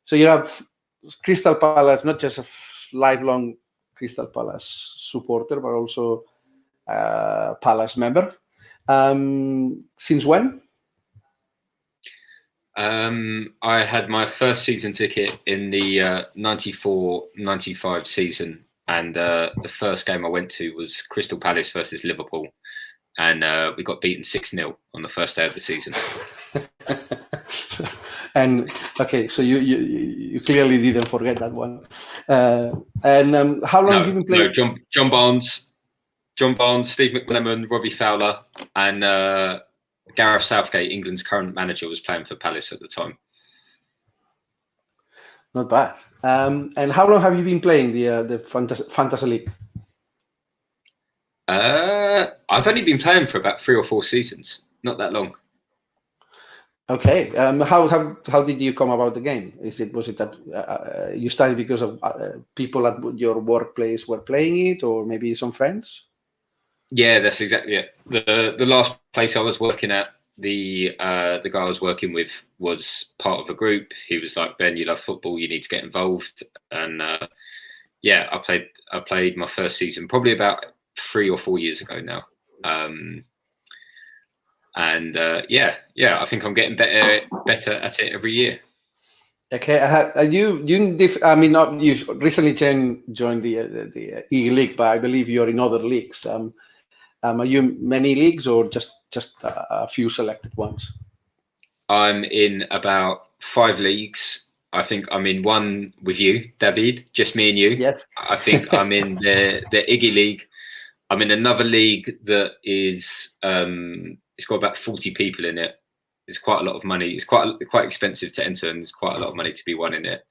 So you have Crystal Palace, not just a lifelong Crystal Palace supporter, but also Palace member. Since when? I had my first season ticket in the 94-95 season, and the first game I went to was Crystal Palace versus Liverpool, and we got beaten 6-0 on the first day of the season. And okay, so you clearly didn't forget that one. And how long have you been playing? No, John Barnes, Steve McLemmon, Robbie Fowler, and Gareth Southgate, England's current manager, was playing for Palace at the time. Not bad. And how long have you been playing the Fantasy League? I've only been playing for about 3 or 4 seasons. Not that long. Okay. How did you come about the game? Was it that you started because of people at your workplace were playing it, or maybe some friends? Yeah, that's exactly it. The last place I was working at, the guy I was working with was part of a group. He was like, "Ben, you love football. You need to get involved." And yeah, I played my first season probably about 3 or 4 years ago now. And yeah, I think I'm getting better at it every year. Okay, you recently joined the E League, but I believe you're in other leagues. Are you many leagues or just a few selected ones? I'm in about 5 leagues. I think I'm in one with you, David, just me and you. Yes. I think I'm in the Iggy League. I'm in another league that is it's got about 40 people in it. It's quite a lot of money. It's quite expensive to enter, and there's quite a lot of money to be won in it.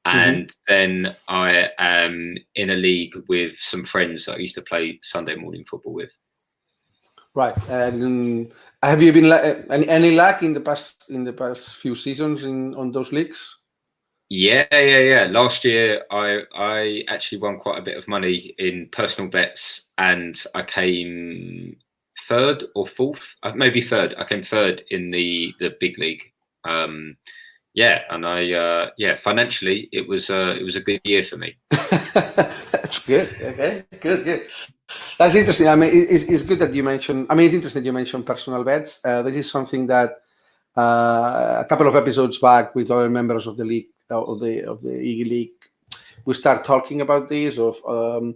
And then I am in a league with some friends that I used to play Sunday morning football with. Right. And have you been any luck in the past few seasons on those leagues? Yeah. Last year, I actually won quite a bit of money in personal bets, and I came 3rd or 4th, maybe 3rd. I came 3rd in the big league. Yeah, and I financially it was a good year for me. That's good. Okay, good. That's interesting. I mean, it's good that you mentioned. I mean, it's interesting you mentioned personal bets. This is something that a couple of episodes back with other members of the league of the EG League, we start talking about this. Because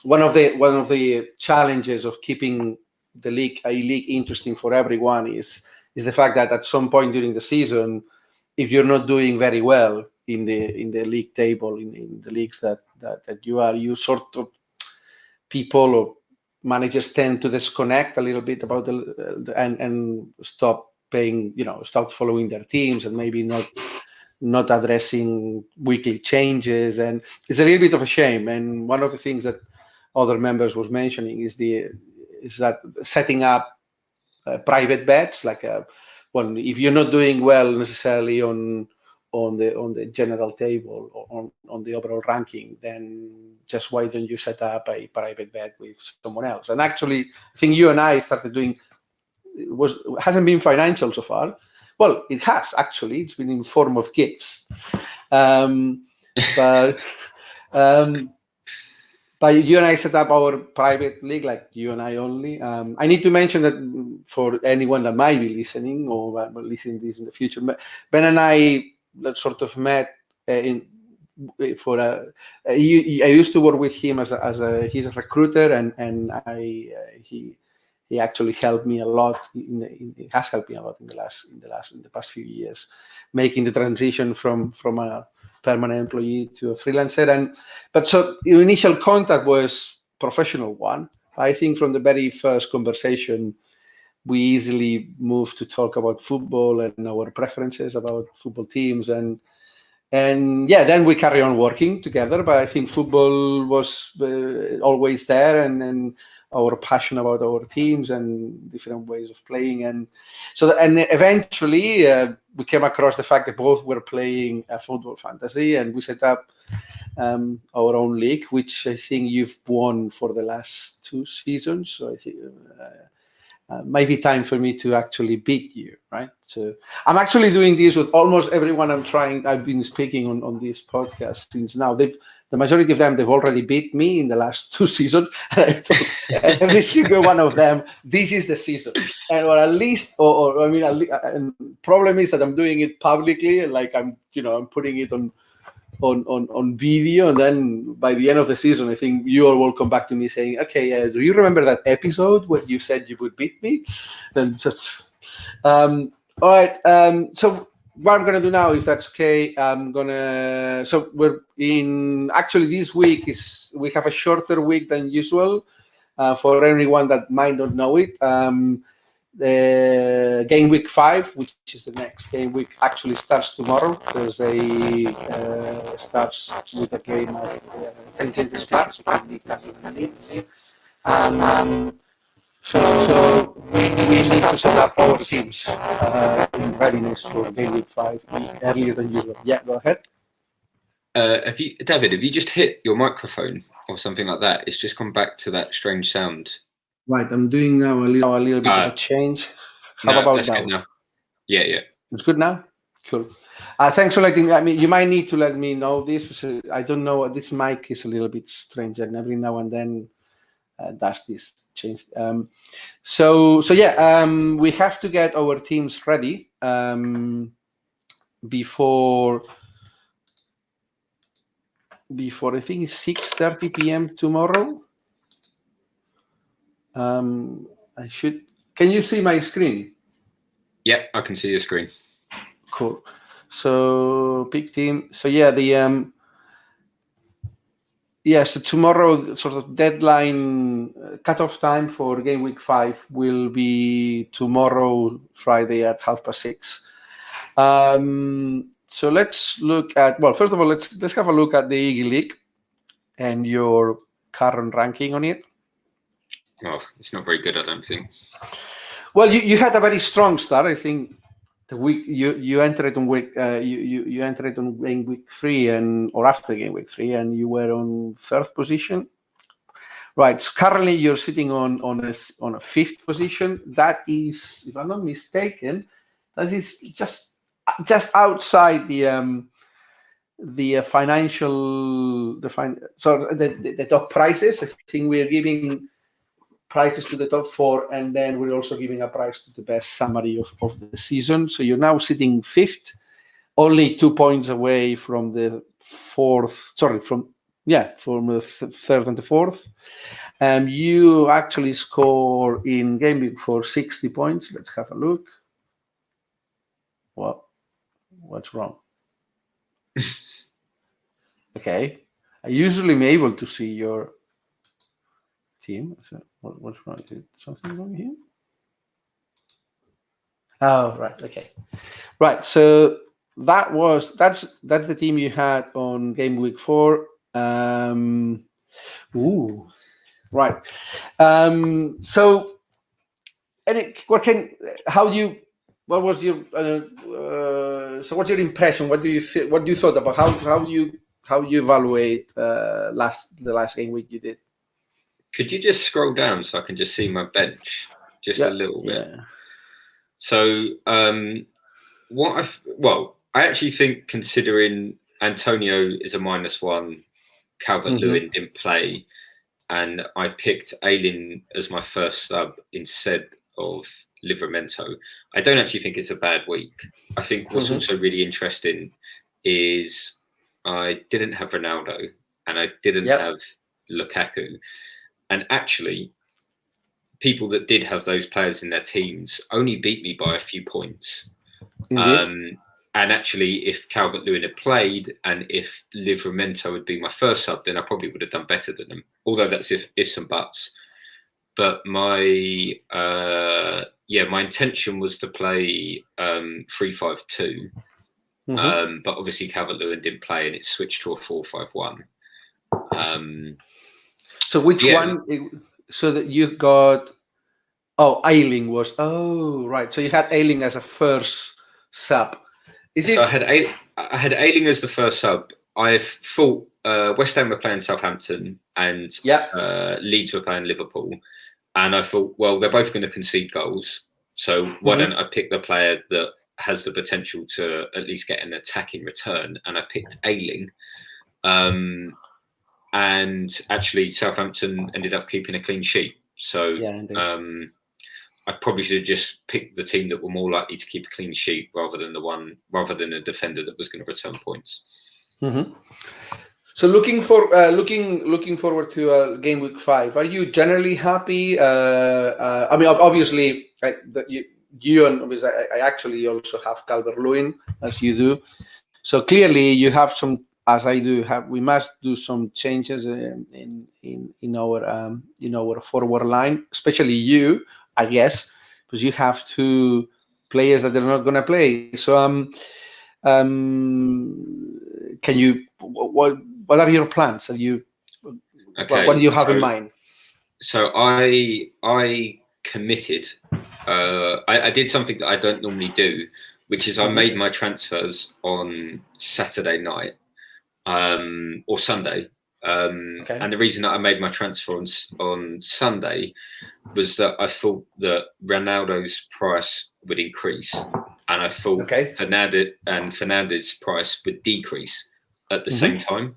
one of the challenges of keeping the league a league interesting for everyone is the fact that at some point during the season, if you're not doing very well in the league table in the leagues that you sort of people or managers tend to disconnect a little bit about and stop paying, start following their teams and maybe not addressing weekly changes, and it's a little bit of a shame. And one of the things that other members was mentioning is that setting up private bets, like if you're not doing well necessarily on the general table or on the overall ranking, then just why don't you set up a private bet with someone else? And actually, I think you and I started doing. It hasn't been financial so far. Well, it has actually. It's been in form of gifts, but you and I set up our private league, like you and I only. I need to mention that for anyone that might be listening or listening to this in the future, Ben and I sort of met I used to work with him he's a recruiter, and he actually helped me a lot. He has helped me a lot in the past few years, making the transition from a permanent employee to a freelancer. So your initial contact was professional one. I think from the very first conversation, we easily moved to talk about football and our preferences about football teams, and yeah, then we carry on working together. But I think football was always there, and our passion about our teams and different ways of playing, and eventually we came across the fact that both were playing a football fantasy, and we set up our own league, which I think you've won for the last 2 seasons. So I think, maybe time for me to actually beat you, right? So I'm actually doing this with almost everyone I've been speaking on this podcast since now. The majority of them, they've already beat me in the last 2 seasons. And I told every single one of them, this is the season. And or at least, or I mean, and problem is that I'm doing it publicly, like I'm putting it on video, and then by the end of the season, I think you all will come back to me saying, okay, do you remember that episode where you said you would beat me? Then just all right. So what I'm gonna do now, if that's okay, so we're in, actually this week we have a shorter week than usual, for anyone that might not know it. The Gameweek 5, which is the next game week, actually starts tomorrow. Thursday starts with a game at St. James's Park. So we need to set up our teams in readiness for Gameweek 5 earlier than usual. Yeah, go ahead. David, have you just hit your microphone or something like that? It's just gone back to that strange sound. Right, I'm doing now a little bit of a change. How about now? Good now? Yeah. It's good now? Cool. Thanks for letting me. I mean, you might need to let me know this, because I don't know. This mic is a little bit strange, and every now and then does this change. So yeah, we have to get our teams ready before I think it's 6:30 p.m. tomorrow. Can you see my screen? Yeah, I can see your screen. Cool. So pick team. So yeah, so tomorrow sort of deadline cutoff time for Game Week 5 will be tomorrow, Friday at 6:30. So let's look at, well, first of all, let's have a look at the Iggy League and your current ranking on it. Oh, it's not very good, I don't think. Well, you had a very strong start. I think the week you entered on week you entered on Game Week 3 or after Game Week 3, and you were on 3rd position. Right. So currently you're sitting on a 5th position. That is, if I'm not mistaken, that is just outside the top prizes. I think we're giving prizes to the top 4, and then we're also giving a prize to the best summary of the season. So you're now sitting 5th, only 2 points away from the 4th. Sorry, from the 3rd and the 4th. You actually score in Game Week for 60 points. Let's have a look. Well, what's wrong? Okay, I usually am able to see your team. So what's wrong? Is something wrong here? Oh, right. Okay. Right. So that's the team you had on Game Week 4. Right. So, what's your impression? What do you thought about how you evaluate the last game week you did? Could you just scroll down so I can just see my bench a little bit? Yeah. So, I actually think, considering Antonio is a -1, Calvert-Lewin didn't play, and I picked Ayling as my first sub instead of Livramento, I don't actually think it's a bad week. I think what's also really interesting is I didn't have Ronaldo and I didn't have Lukaku. And actually, people that did have those players in their teams only beat me by a few points. And actually, if Calvert-Lewin had played and if Livramento had been my first sub, then I probably would have done better than them. Although that's ifs and buts. But my intention was to play 3-5-2. But obviously Calvert-Lewin didn't play, and it switched to a 4-5-1. So which one? So that you got? Oh, Ayling was. Oh, right. So you had Ayling as a first sub. I had Ayling as the first sub. I thought West Ham were playing Southampton and Leeds were playing Liverpool, And I thought, well, they're both going to concede goals. So why don't I pick the player that has the potential to at least get an attacking return? And I picked Ayling. And actually, Southampton ended up keeping a clean sheet. So I probably should have just picked the team that were more likely to keep a clean sheet rather than a defender that was going to return points. So looking forward to game week 5. Are you generally happy? I mean, obviously, you and obviously, I actually also have Calvert-Lewin as you do. So clearly, you have some, as I do have. We must do some changes in our forward line, especially you, I guess, because you have 2 players that are not going to play. So can you what are your plans? What do you have in mind? So I committed. I did something that I don't normally do, which is I made my transfers on Saturday night or Sunday. And the reason that I made my transfer on Sunday was that I thought that Ronaldo's price would increase, and I thought Fernandez's price would decrease at the same time.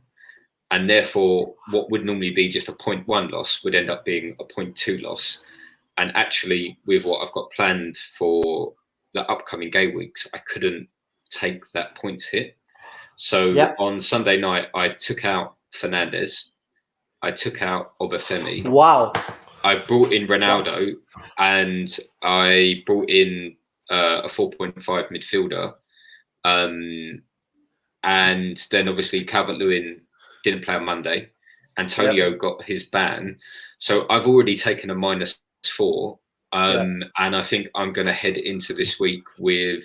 And therefore, what would normally be just a 0.1 loss would end up being a 0.2 loss. And actually, with what I've got planned for the upcoming game weeks, I couldn't take that points hit. So on Sunday night, I took out Fernandez. I took out Obafemi. Wow. I brought in Ronaldo, and I brought in a 4.5 midfielder. And then obviously Calvert-Lewin didn't play on Monday. Antonio got his ban. So I've already taken a -4. And I think I'm going to head into this week with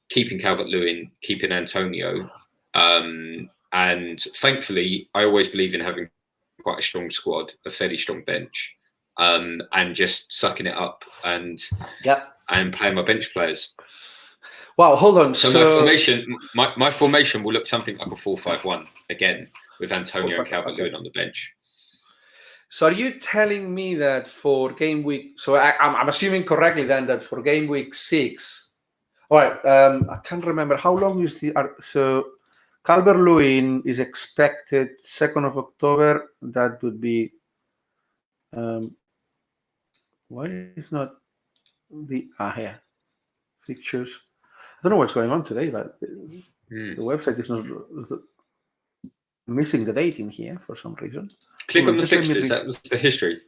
keeping Calvert-Lewin, keeping Antonio. And thankfully, I always believe in having quite a strong squad, a fairly strong bench, and just sucking it up and playing my bench players. Wow, hold on. So my formation will look something like a 4-5-1 again, with Antonio and Calvert-Lewin on the bench. So are you telling me that for game week? So I'm assuming correctly then that for game week 6. All right. I can't remember how long is so Calvert-Lewin is expected 2nd of October. That would be. Why is not the here fixtures? I don't know what's going on today, but the website is not missing the date in here for some reason. Click on the fixtures. That was the history.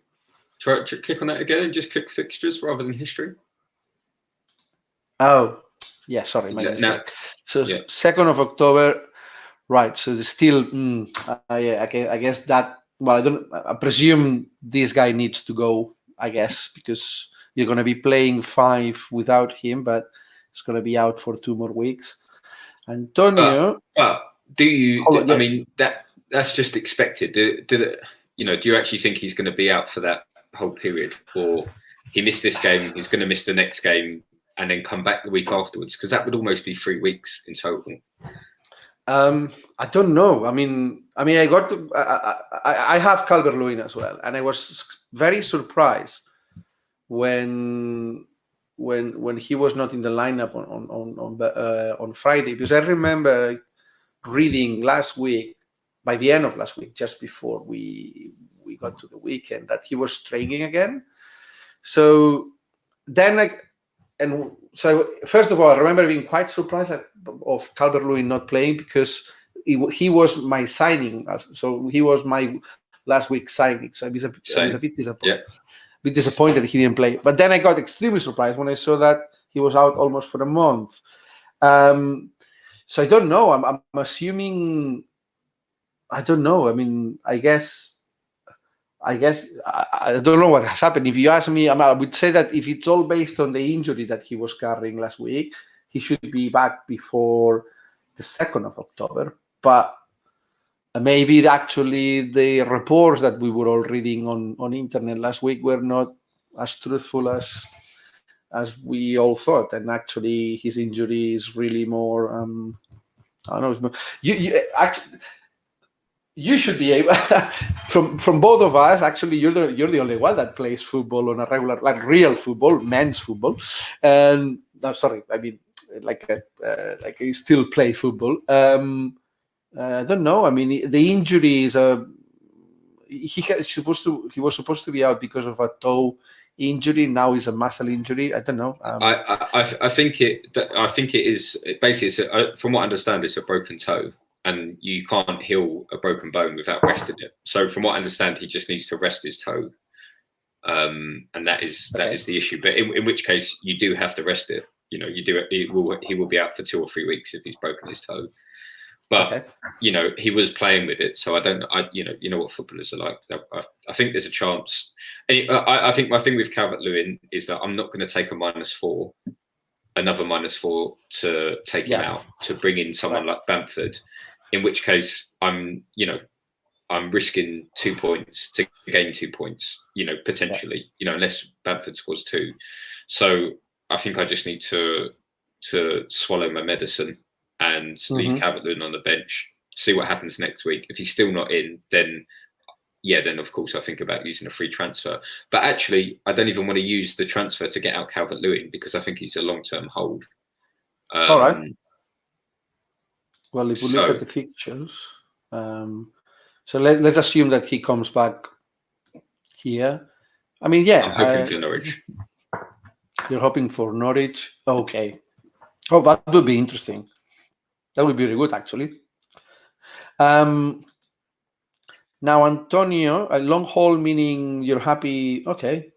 Try to click on that again and just click fixtures rather than history. Oh, yeah. Sorry, my mistake. So 2nd of October, right? So there's still. I guess that. Well, I presume this guy needs to go. I guess because you're going to be playing 5 without him, but it's going to be out for 2 more weeks. Antonio. Do you? I mean, that's just expected. Do you actually think he's going to be out for that whole period, or he missed this game, he's going to miss the next game, and then come back the week afterwards? Because that would almost be 3 weeks in total. I don't know. I mean, I have Calvert-Lewin as well, and I was very surprised when he was not in the lineup on Friday, because I remember reading last week, by the end of last week, just before we got to the weekend, that he was training again. So then, so first of all, I remember being quite surprised of Calvert-Lewin not playing, because he was my signing. So he was my last week signing. So I was a bit disappointed. Bit disappointed he didn't play. But then I got extremely surprised when I saw that he was out almost for a month. So I don't know. I'm assuming. I don't know. I mean, I guess I don't know what has happened. If you ask me, I would say that if it's all based on the injury that he was carrying last week, he should be back before the 2nd of October. But maybe actually the reports that we were all reading on internet last week were not as truthful as we all thought, and actually his injury is really more. I don't know. You actually. you should be able from both of us. Actually, you're the only one that plays football on a regular, like real football, men's football. And no, sorry, I mean like I still play football. I don't know. I mean, the injury is he was supposed to be out because of a toe injury. Now is a muscle injury. I don't know. I think it is basically from what I understand, it's a broken toe, and you can't heal a broken bone without resting it. So from what I understand, he just needs to rest his toe, and that is the issue. But in which case, you do have to rest it. You know, you do it. He will be out for 2 or 3 weeks if he's broken his toe. But you know, he was playing with it, so I don't. You know what footballers are like. I think there's a chance. I think my thing with Calvert-Lewin is that I'm not going to take another -4 to take him out, to bring in someone like Bamford. In which case, I'm risking 2 points to gain 2 points. You know, potentially. You know, unless Bamford scores 2. So I think I just need to swallow my medicine and leave Calvert-Lewin on the bench, see what happens next week. If he's still not in, then of course I think about using a free transfer. But actually, I don't even want to use the transfer to get out Calvert-Lewin because I think he's a long-term hold. All right. Well, if we look at the fixtures, so let's assume that he comes back here. I mean, I'm hoping for Norwich. You're hoping for Norwich? Okay. Oh, that would be interesting. That would be really good, actually. Now, Antonio, a long haul meaning you're happy. Okay.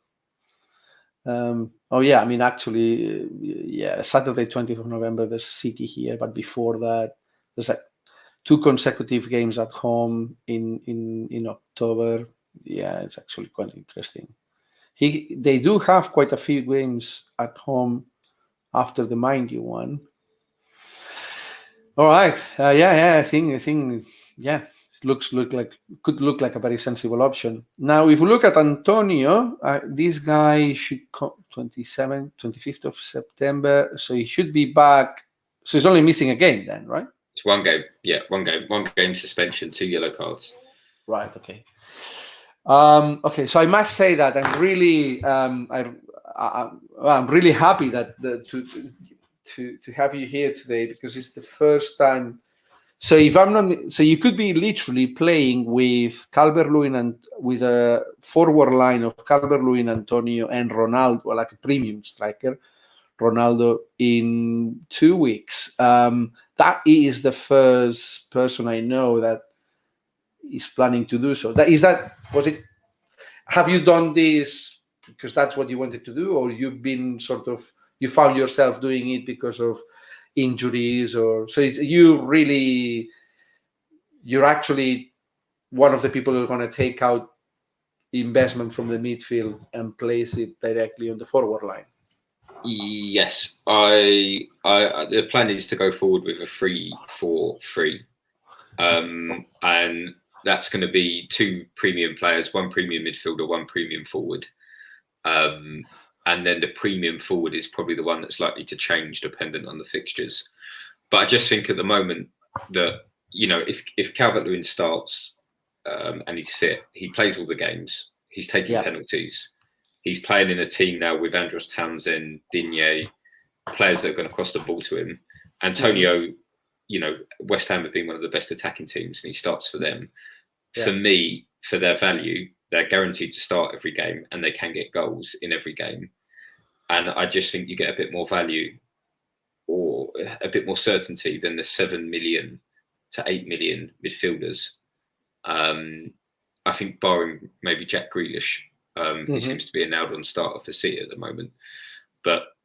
I mean, actually, Saturday, 20th of November, there's City here. But before that, there's like 2 consecutive games at home in October. Yeah, it's actually quite interesting. They do have quite a few games at home after the Mind You one. All right. I think could look like a very sensible option. Now, if we look at Antonio, this guy should come 25th of September, so he should be back. So he's only missing a game then, right? It's 1 game. Yeah, 1 game. 1 game suspension, 2 yellow cards. Right. Okay. Okay. So I must say that I'm really, I'm really happy that to have you here today because it's the first time. So if I'm not, so you could be literally playing with Calvert-Lewin and with a forward line of Calvert-Lewin, Antonio, and Ronaldo, like a premium striker, Ronaldo, in 2 weeks. That is the first person I know that is planning to do so. Have you done this because that's what you wanted to do, or you've been you found yourself doing it because of injuries, or so you're actually one of the people who are going to take out investment from the midfield and place it directly on the forward line? Yes, the plan is to go forward with a 3-4-3, and that's going to be 2 premium players, 1 premium midfielder, 1 premium forward. And then the premium forward is probably the one that's likely to change dependent on the fixtures. But I just think at the moment that, you know, if Calvert-Lewin starts and he's fit, he plays all the games, he's taking penalties, he's playing in a team now with Andros Townsend, Digne, players that are going to cross the ball to him. Antonio, you know, West Ham have been one of the best attacking teams and he starts for them. For me, for their value, they're guaranteed to start every game and they can get goals in every game. And I just think you get a bit more value or a bit more certainty than the 7 million to 8 million midfielders. I think barring maybe Jack Grealish, he seems to be a nailed-on starter for City at the moment. But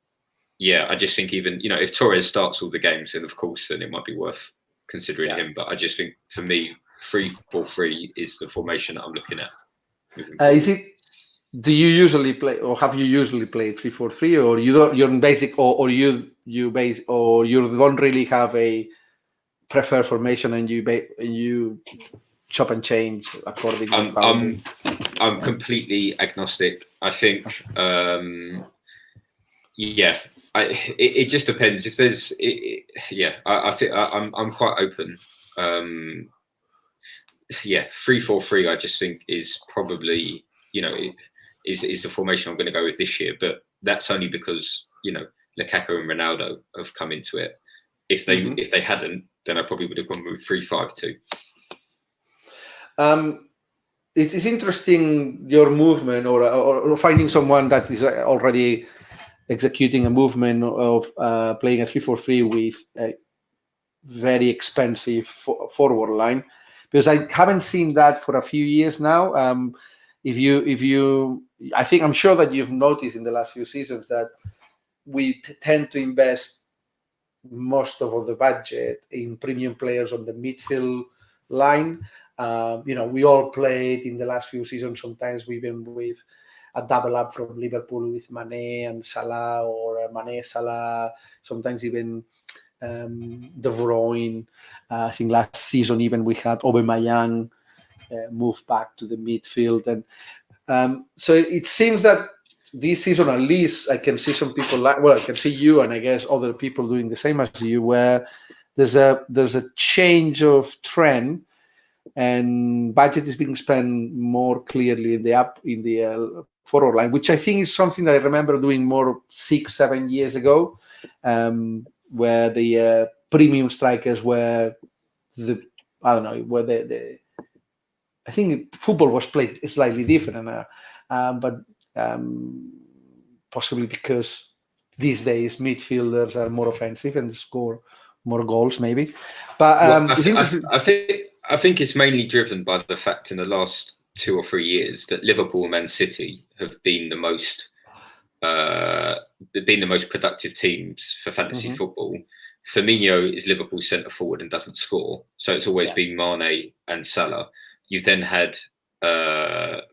yeah, I just think even, you know, if Torres starts all the games, then of course, then it might be worth considering him. But I just think for me, 3-4-3 is the formation that I'm looking at. Do you usually play, or have you usually played 3-4-3, or you don't? You're basic, or you don't really have a preferred formation, and you chop and change according to I'm completely agnostic. I think, it just depends. If there's, I think I'm quite open. 3-4-3. I just think is probably is the formation I'm going to go with this year. But that's only because Lukaku and Ronaldo have come into it. If they hadn't, then I probably would have gone with 3-5-2. It's interesting your movement or finding someone that is already executing a movement of playing a 3-4-3 with a very expensive forward line, because I haven't seen that for a few years now. I'm sure that you've noticed in the last few seasons that we tend to invest most of the budget in premium players on the midfield line. We all played in the last few seasons. Sometimes we've been with a double up from Liverpool with Mane and Salah, or Mane, Salah, sometimes even De Bruyne. I think last season even we had Aubameyang move back to the midfield. And so it seems that this season, at least, I can see some people I can see you, and I guess other people doing the same as you, where there's a change of trend, and budget is being spent more clearly in the forward line, which I think is something that I remember doing more 6-7 years ago, where the premium strikers were I think football was played slightly different, but possibly because these days midfielders are more offensive and score more goals, maybe. But I think it's mainly driven by the fact in the last 2 or 3 years that Liverpool and Man City have been the most productive teams for fantasy football. Firmino is Liverpool's centre forward and doesn't score, so it's always been Mane and Salah. You've then had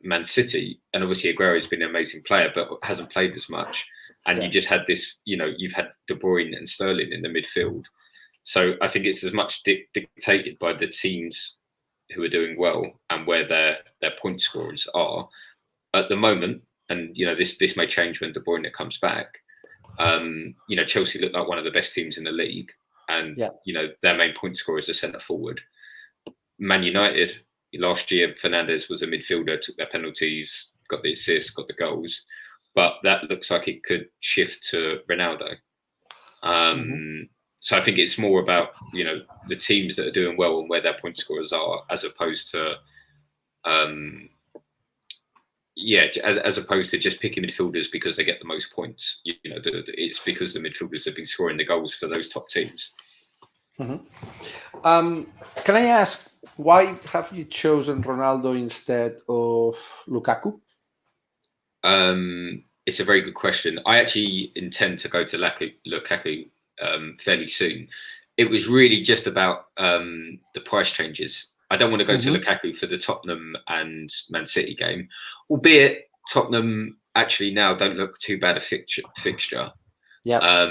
Man City, and obviously Aguero's been an amazing player, but hasn't played as much. And you just had this, you've had De Bruyne and Sterling in the midfield. So I think it's as much dictated by the teams who are doing well and where their point scorers are at the moment. And this may change when De Bruyne comes back. Chelsea look like one of the best teams in the league, and their main point scorer is a centre forward. Man United last year, Fernandes was a midfielder, took their penalties, got the assists, got the goals, but that looks like it could shift to Ronaldo. So I think it's more about the teams that are doing well and where their point scorers are, as opposed to as opposed to just picking midfielders because they get the most points. It's because the midfielders have been scoring the goals for those top teams. Can I ask, why have you chosen Ronaldo instead of Lukaku? It's a very good question. I actually intend to go to Lukaku fairly soon. It was really just about the price changes. I don't want to go to Lukaku for the Tottenham and Man City game, albeit Tottenham actually now don't look too bad a fixture. Yeah.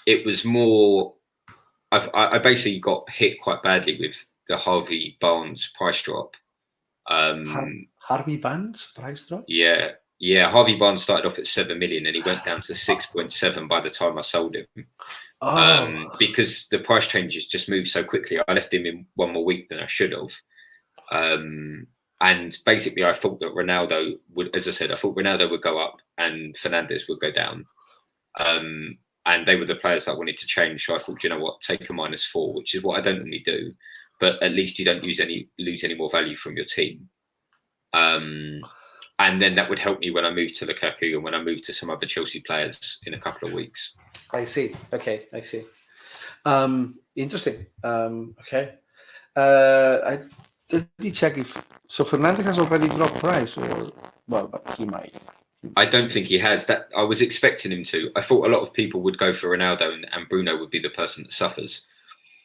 It was more. I basically got hit quite badly with the Harvey Barnes price drop. Harvey Barnes price drop? Yeah. Harvey Barnes started off at 7 million and he went down to 6.7 by the time I sold him. Because the price changes just moved so quickly. I left him in one more week than I should have. And basically, I thought that Ronaldo would, as I said, I thought Ronaldo would go up and Fernandes would go down. And they were the players that I wanted to change. So I thought, you know what, take a -4, which is what I don't normally do. But at least you don't lose any more value from your team. And then that would help me when I moved to Lukaku and when I moved to some other Chelsea players in a couple of weeks. I see. Okay, I see. Interesting. Okay. Let me check if Fernandes has already dropped price, or but he might. I don't think he has. That I was expecting him to. I thought a lot of people would go for Ronaldo and Bruno would be the person that suffers.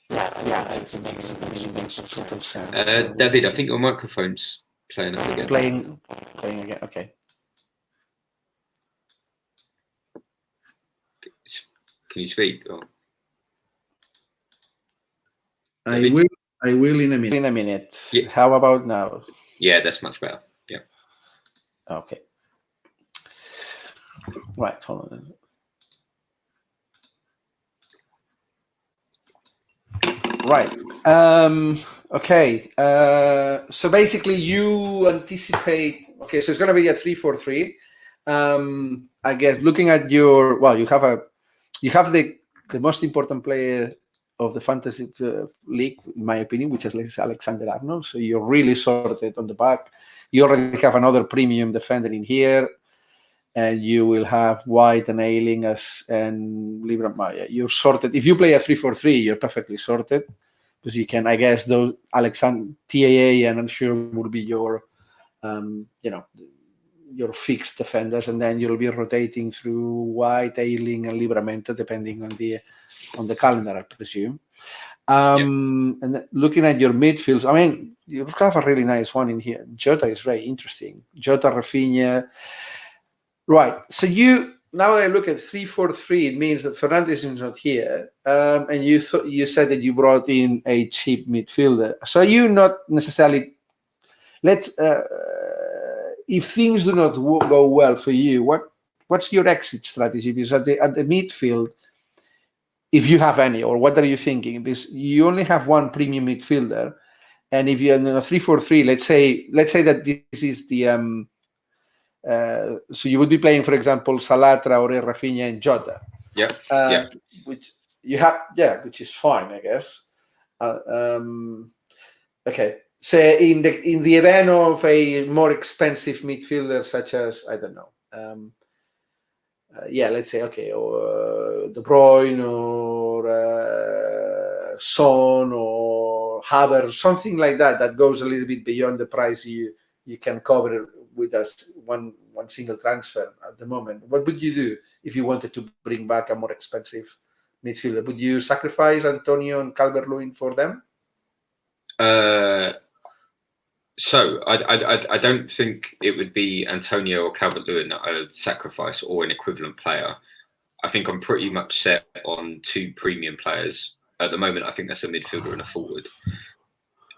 Yeah, it makes total sense. David, I think your microphone's playing up again. Playing again. Okay. Can you speak? Or... I will in a minute. In a minute. Yeah. How about now? Yeah, that's much better. Yeah. Okay. Right. Hold on. Right. Okay, so basically you anticipate. Okay, so it's going to be a 3-4-3. I guess looking at your you have the most important player of the fantasy league, in my opinion, which is Alexander-Arnold. So you're really sorted on the back. You already have another premium defender in here, and you will have White and Ayling and Libra Maya. You're sorted. If you play a 3-4-3, you're perfectly sorted. Because you can, I guess, those Alexander TAA and I'm sure will be your, your fixed defenders, and then you'll be rotating through White, Ayling, and Libramento depending on the calendar, I presume. And looking at your midfields, I mean, you have a really nice one in here. Jota is very interesting. Jota, Rafinha, right? So now I look at 3-4-3, it means that Fernandes is not here, and you said that you brought in a cheap midfielder. So you not necessarily if things do not go well for you, what's your exit strategy? Because at the midfield, if you have any, or what are you thinking? Because you only have one premium midfielder, and if you're in a 3-4-3, let's say that this is the so you would be playing, for example, Salatra or Rafinha and Jota. Which you have, which is fine, I guess. Okay. So in the event of a more expensive midfielder, such as I don't know, let's say or De Bruyne or Son or Havertz, something like that goes a little bit beyond the price you can cover with us one single transfer at the moment. What would you do if you wanted to bring back a more expensive midfielder? Would you sacrifice Antonio and Calvert-Lewin for them? So I don't think it would be Antonio or Calvert-Lewin that I would sacrifice, or an equivalent player. I think I'm pretty much set on two premium players at the moment. I think that's a midfielder and a forward.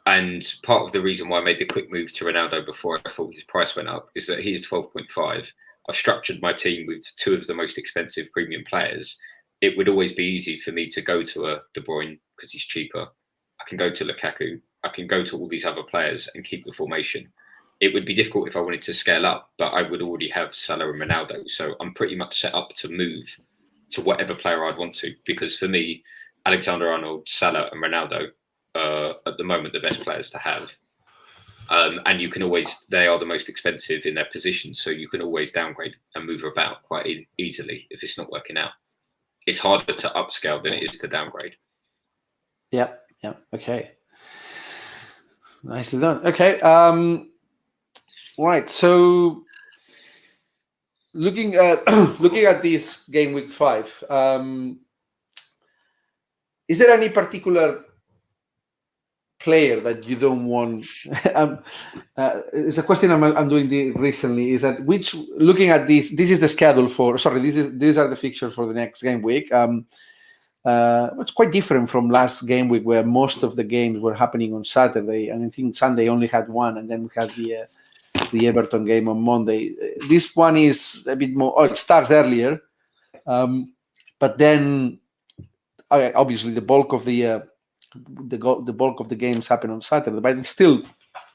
And part of the reason why I made the quick move to Ronaldo before I thought his price went up is that he is 12.5. I've structured my team with two of the most expensive premium players. It would always be easy for me to go to a De Bruyne because he's cheaper. I can go to Lukaku. I can go to all these other players and keep the formation. It would be difficult if I wanted to scale up, but I would already have Salah and Ronaldo. So I'm pretty much set up to move to whatever player I'd want to, because for me, Alexander-Arnold, Salah and Ronaldo are at the moment the best players to have. And you can always, they are the most expensive in their position. So you can always downgrade and move about quite easily if it's not working out. It's harder to upscale than it is to downgrade. Yeah. Okay. Nicely done. Okay. Right. So looking at this game week 5, is there any particular player that you don't want? It's a question I'm doing recently. Is that looking at this is the schedule for. Sorry, these are the fixtures for the next game week. It's quite different from last game week, where most of the games were happening on Saturday, and I think Sunday only had one, and then we had the Everton game on Monday. This one is a bit more. It starts earlier, but then obviously the bulk of the bulk of the games happen on Saturday. But it's still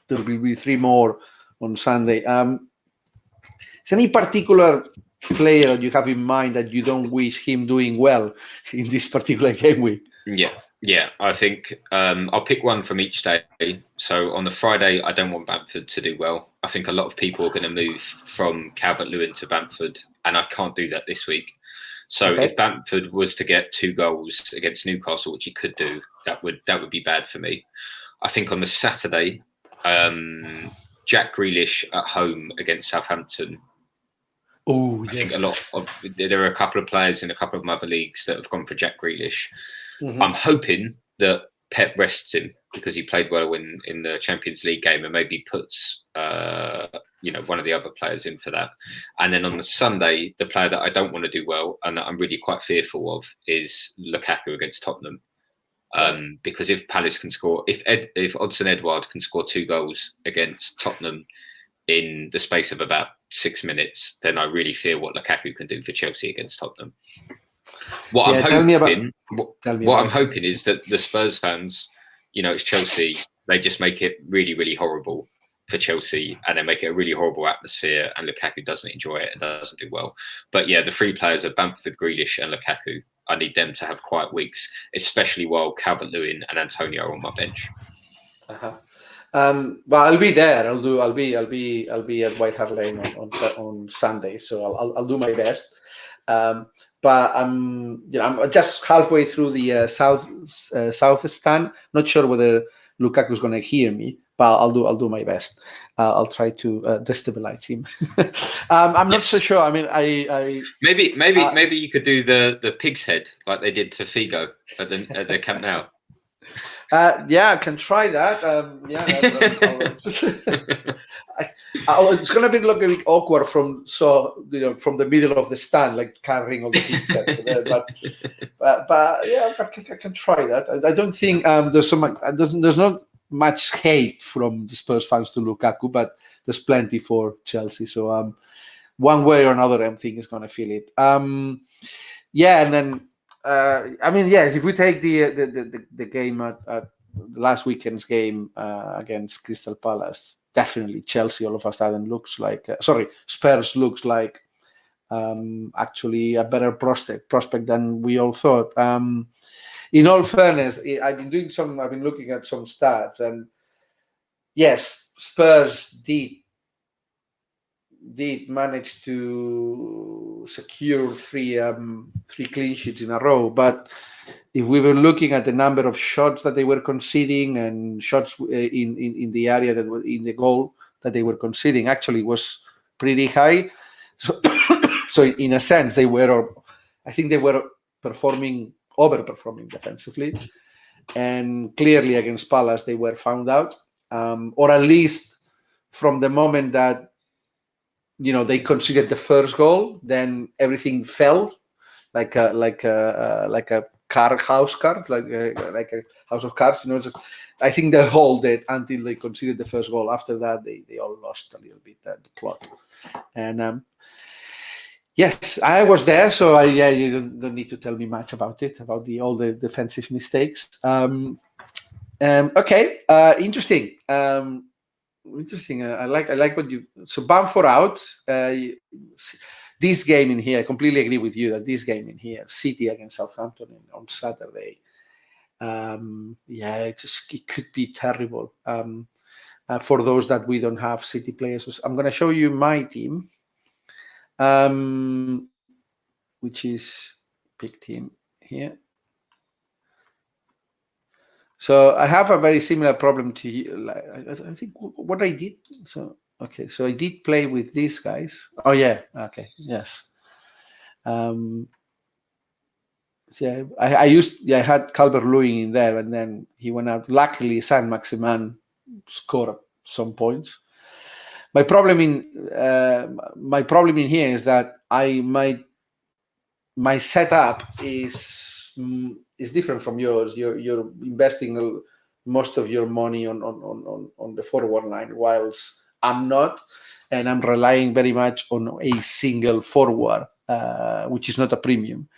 there will be 3 more on Sunday. Is any particular player that you have in mind that you don't wish him doing well in this particular game week? Yeah. I think I'll pick one from each day. So on the Friday, I don't want Bamford to do well. I think a lot of people are going to move from Calvert-Lewin to Bamford, and I can't do that this week. So if Bamford was to get 2 goals against Newcastle, which he could do, that would be bad for me. I think on the Saturday, Jack Grealish at home against Southampton. Oh, I think there are a couple of players in a couple of other leagues that have gone for Jack Grealish. Mm-hmm. I'm hoping that Pep rests him because he played well in the Champions League game, and maybe puts one of the other players in for that. And then on the Sunday, the player that I don't want to do well and that I'm really quite fearful of is Lukaku against Tottenham. Because if Palace can score, if Odsonne Edouard can score 2 goals against Tottenham in the space of about 6 minutes, then I really fear what Lukaku can do for Chelsea against Tottenham. What I'm hoping is that the Spurs fans, it's Chelsea, they just make it really, really horrible for Chelsea, and they make it a really horrible atmosphere, and Lukaku doesn't enjoy it and doesn't do well. But yeah, the three players are Bamford, Grealish and Lukaku. I need them to have quiet weeks, especially while Calvert-Lewin and Antonio are on my bench. Well, I'll be there. I'll be at White Hart Lane on Sunday, so I'll do my best. But I'm just halfway through the south stand. Not sure whether Lukaku's going to hear me, but I'll do my best. I'll try to destabilize him. I'm not so sure. I mean, maybe you could do the pig's head like they did to Figo at the Camp Nou. Yeah, I can try that. It's going to be a bit awkward from the middle of the stand, like carrying all the pizza. but yeah, I can try that. I don't think there's not much hate from the Spurs fans to Lukaku, but there's plenty for Chelsea. So one way or another, I think is going to feel it. Yeah, and then. If we take the game at last weekend's game against Crystal Palace, definitely Chelsea all of a sudden Spurs looks like actually a better prospect than we all thought. In all fairness, I've been looking at some stats, and yes, Spurs did manage to secure three clean sheets in a row, but if we were looking at the number of shots that they were conceding and shots in the area that were in the goal that they were conceding, actually was pretty high. So in a sense, I think they were overperforming defensively, and clearly against Palace they were found out, or at least from the moment that they conceded the first goal, then everything fell like a house of cards. I think the whole did until they conceded the first goal. After that, they all lost a little bit the plot. And yes, I was there, so you don't need to tell me much about it, about all the defensive mistakes. Okay, interesting. Interesting. I like what you. So Bamford out. This game in here, I completely agree with you that this game in here, City against Southampton on Saturday, it could be terrible. For those that we don't have City players, I'm going to show you my team, which is big team here. So I have a very similar problem to you. I think what I did. So I did play with these guys. Oh yeah. Okay. Yes. I had Calvert-Lewin in there, and then he went out. Luckily, Saint-Maximin scored some points. My problem in here is that my setup is different from yours. You're investing most of your money on the forward line, whilst I'm not, and I'm relying very much on a single forward, which is not a premium.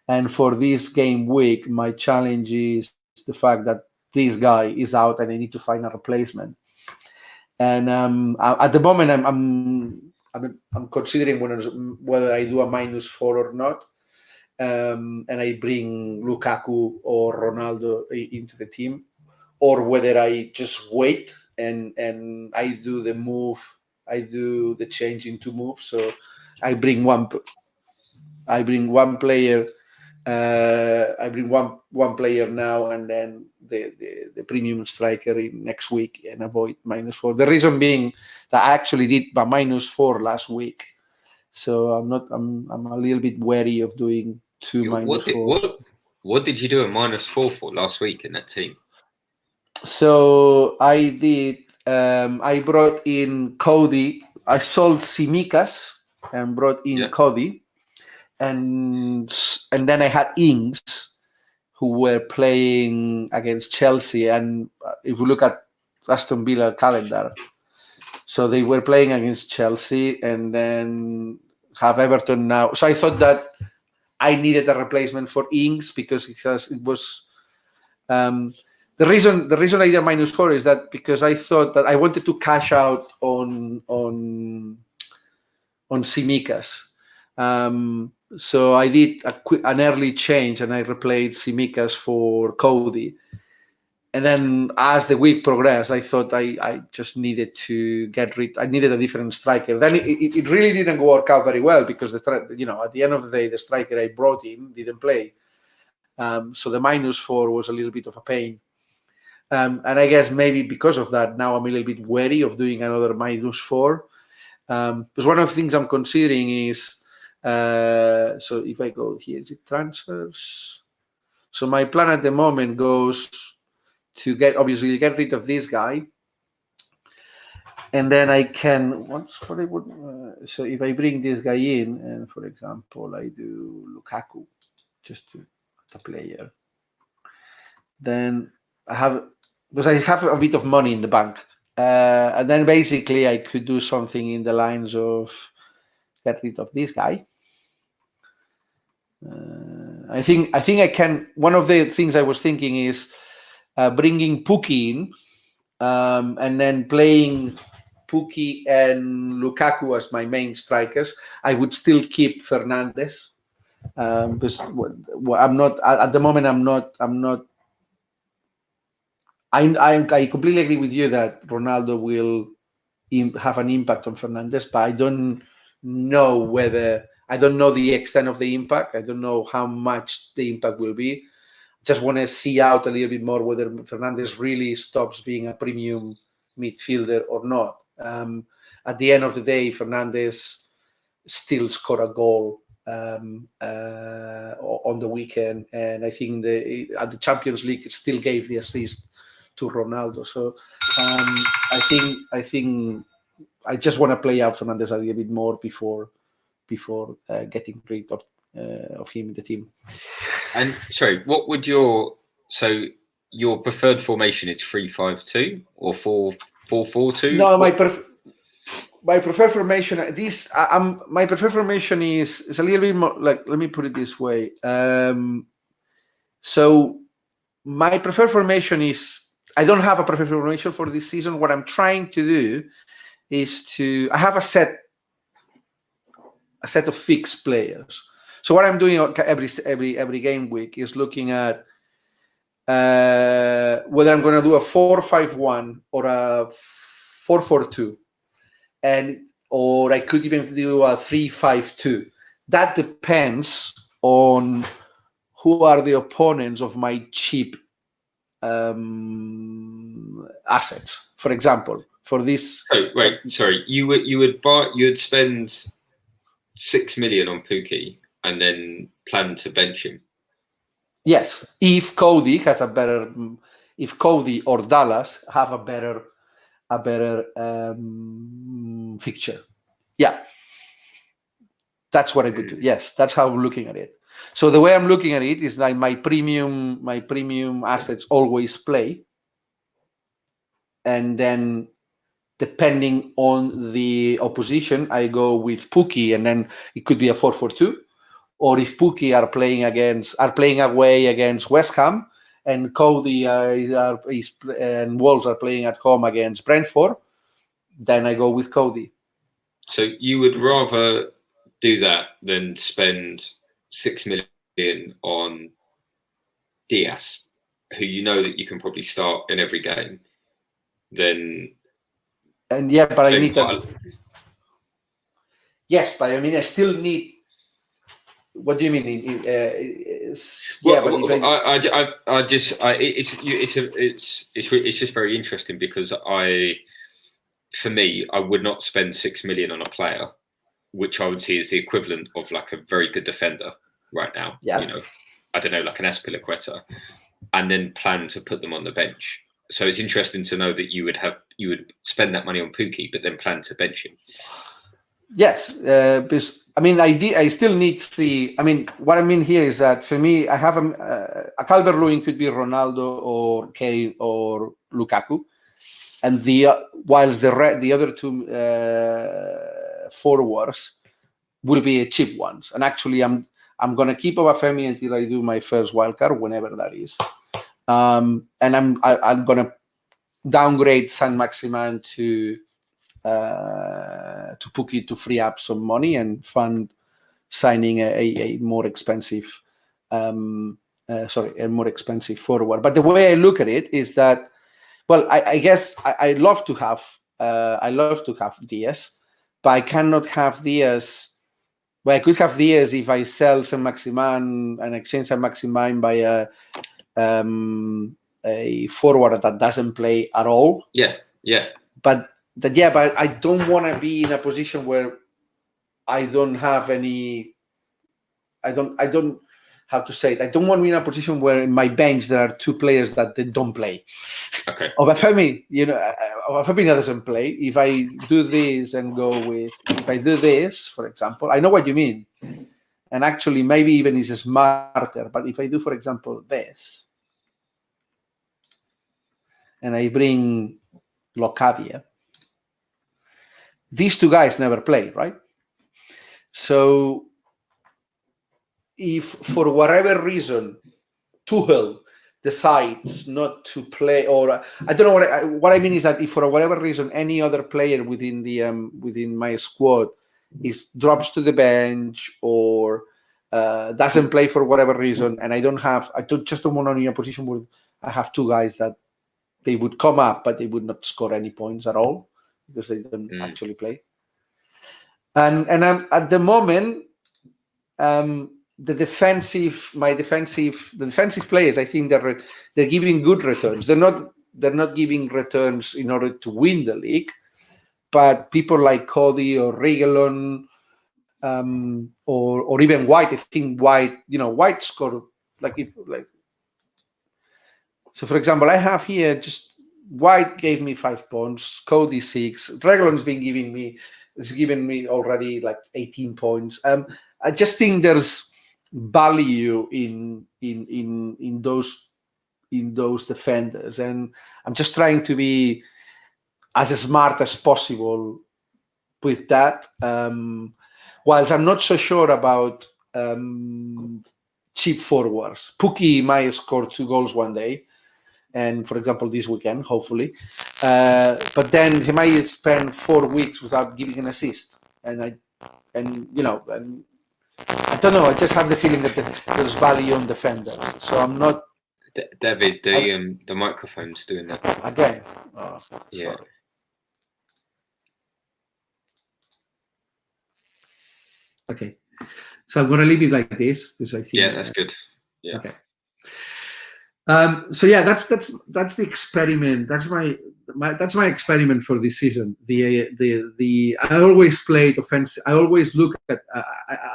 And for this game week, my challenge is the fact that this guy is out, and I need to find a replacement. And at the moment, I'm considering whether I do a -4 or not. And I bring Lukaku or Ronaldo into the team, or whether I just wait and I do the move, I do the change into move. So I bring one player. I bring one player now, and then the premium striker in next week, and avoid -4. The reason being that I actually did my -4 last week, so I'm a little bit wary of doing two -4s. What did you do a -4 for last week in that team? So I did. I brought in Cody. I sold Tsimikas and brought in Cody, and then I had Ings, who were playing against Chelsea. And if we look at Aston Villa calendar, so they were playing against Chelsea, and then have Everton now. So I thought that I needed a replacement for Ings because it was The reason I did -4 is that because I thought that I wanted to cash out on Tsimikas. So I did an early change and I replayed Tsimikas for Cody. And then as the week progressed, I thought I just needed to get rid. I needed a different striker. Then it really didn't work out very well because at the end of the day, the striker I brought in didn't play. So the -4 was a little bit of a pain. And I guess maybe because of that, now I'm a little bit wary of doing another -4. Because one of the things I'm considering is, so if I go here, is it transfers? So my plan at the moment goes to get rid of this guy. And then I can, so if I bring this guy in, and for example, I do Lukaku, just to the player, then I have a bit of money in the bank. And then basically I could do something in the lines of get rid of this guy. I think I can. One of the things I was thinking is bringing Pukki in and then playing Pukki and Lukaku as my main strikers. I would still keep Fernandes because I'm not at the moment. I completely agree with you that Ronaldo will have an impact on Fernandes, but I don't know the extent of the impact. I don't know how much the impact will be. Just want to see out a little bit more whether Fernandes really stops being a premium midfielder or not. At the end of the day, Fernandes still scored a goal on the weekend, and I think at the Champions League it still gave the assist to Ronaldo. So I think I just want to play out Fernandes a little bit more before getting rid of him in the team. And sorry, what would your preferred formation? It's 3-5-2 or 4-4-2? No, my preferred formation. My preferred formation is a little bit more like. Let me put it this way. So my preferred formation is. I don't have a preferred formation for this season. What I'm trying to do is I have a set of fixed players. So what I'm doing every game week is looking at whether I'm going to do a 4-5-1 or a 4-4-2, or I could even do a 3-5-2. That depends on who are the opponents of my cheap assets. For example, for this. Oh, wait, sorry. You would spend 6 million on Pukki and then plan to bench him. Yes, if Cody or Dallas have a better fixture. Yeah, that's what I would do. Yes, that's how I'm looking at it. So the way I'm looking at it is like my premium assets always play, and then depending on the opposition, I go with Pukki, and then it could be a 4-4-2. Or if Pukki are playing away against West Ham, and Cody and Wolves are playing at home against Brentford, then I go with Cody. So you would rather do that than spend 6 million on Diaz, who you know that you can probably start in every game. I need that. Yes, but I mean, I still need. What do you mean? It's just very interesting because I would not spend 6 million on a player, which I would see as the equivalent of like a very good defender right now. Yeah. You know, I don't know, like an Azpilicueta, and then plan to put them on the bench. So it's interesting to know that you would spend that money on Pukki, but then plan to bench him. Yes, because I mean, I still need 3. I mean, what I mean here is that for me, I have a Calvert-Lewin could be Ronaldo or Kane or Lukaku, and whilst the other 2 forwards will be cheap ones. And actually, I'm gonna keep Obafemi until I do my first wildcard, whenever that is. and I'm gonna downgrade Saint-Maximin to Pukki to free up some money and fund signing a more expensive a more expensive forward. But the way I look at it is that, well, I guess I love to have Diaz, but I cannot have Diaz. Well, I could have Diaz if I sell Saint-Maximin and exchange Saint-Maximin by a forward that doesn't play at all. Yeah. But I don't want to be in a position where I don't have any. I don't have to say it. I don't want to be in a position where in my bench there are two players that they don't play. Okay. Obafemi, Obafemi doesn't play. If I do this and go with, if I do this, for example, I know what you mean, and actually maybe even is smarter. But if I do, for example, this, and I bring Locadia, these two guys never play, right? So if for whatever reason Tuchel decides not to play, or I don't know what I mean is that if for whatever reason any other player within the within my squad drops to the bench or doesn't play for whatever reason, and I just don't want to be in a position where I have two guys that they would come up but they would not score any points at all because they don't actually play. And I'm at the moment. The defensive players, I think they're giving good returns. They're not giving returns in order to win the league, but people like Cody or Reguilon, or even White. I think White scored like. So, for example, I have here just White gave me 5 points, Cody 6. Reguilon's been giving me already like 18 points. I just think there's value in those defenders, and I'm just trying to be as smart as possible with that. Whilst I'm not so sure about cheap forwards, Pukki might score 2 goals one day, and for example this weekend, hopefully, but then he might spend 4 weeks without giving an assist, and I don't know. I just have the feeling that there's value on defenders. So I'm not. David, the microphone's doing that again. Yeah. Sorry. Okay, so I'm going to leave it like this because I think. Yeah, that's good. Yeah. Okay. So yeah, that's the experiment. That's my experiment for this season. I always played offensive. I always look at.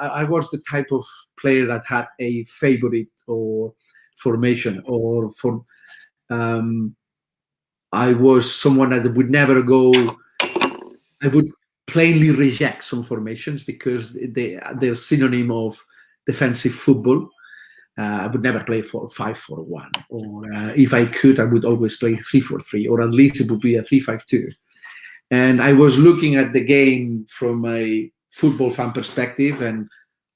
I was the type of player that had a favorite or formation, or for. I was someone that would never go. I would plainly reject some formations because they're synonym of defensive football. I would never play 5-4-1, or if I could, I would always play 3-4-3, or at least it would be a 3-5-2. And I was looking at the game from a football fan perspective, and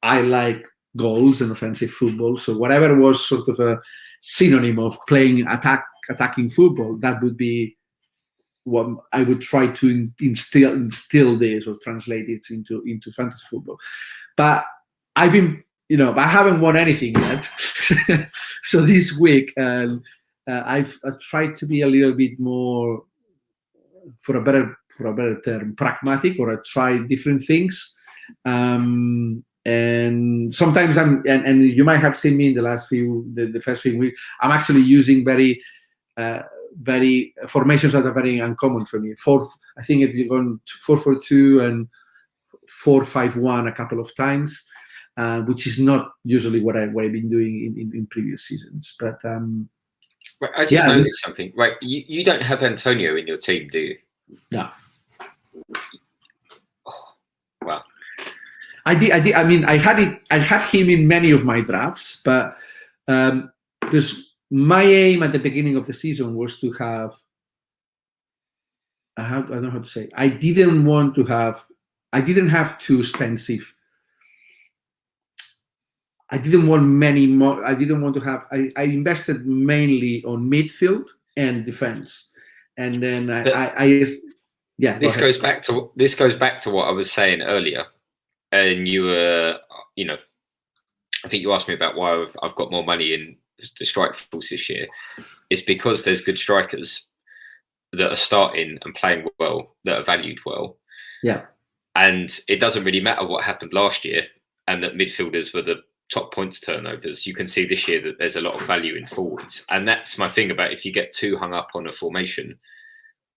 I like goals and offensive football. So whatever was sort of a synonym of playing attacking football, that would be what I would try to instill this or translate it into fantasy football. But I've been. I haven't won anything yet. So this week, I've tried to be a little bit more, for a better term, pragmatic, or I try different things. And sometimes and you might have seen me in the first few weeks. I'm actually using very formations that are very uncommon for me. I think if you've gone 4-4-2 and 4-5-1 a couple of times. Which is not usually what I've been doing in previous seasons. But right, I just noticed something. Right, you don't have Antonio in your team, do you? No. Oh, wow. I did. I mean, I had him in many of my drafts, but because my aim at the beginning of the season was to have. I don't know how to say. I didn't have too expensive. I didn't want many more. I didn't want to have. I invested mainly on midfield and defense, and then yeah. This goes back to what I was saying earlier, and you were, I think you asked me about why I've got more money in the strike force this year. It's because there's good strikers that are starting and playing well, that are valued well. Yeah. And it doesn't really matter what happened last year, and that midfielders were the top points turnovers. You can see this year that there's a lot of value in forwards. And that's my thing about if you get too hung up on a formation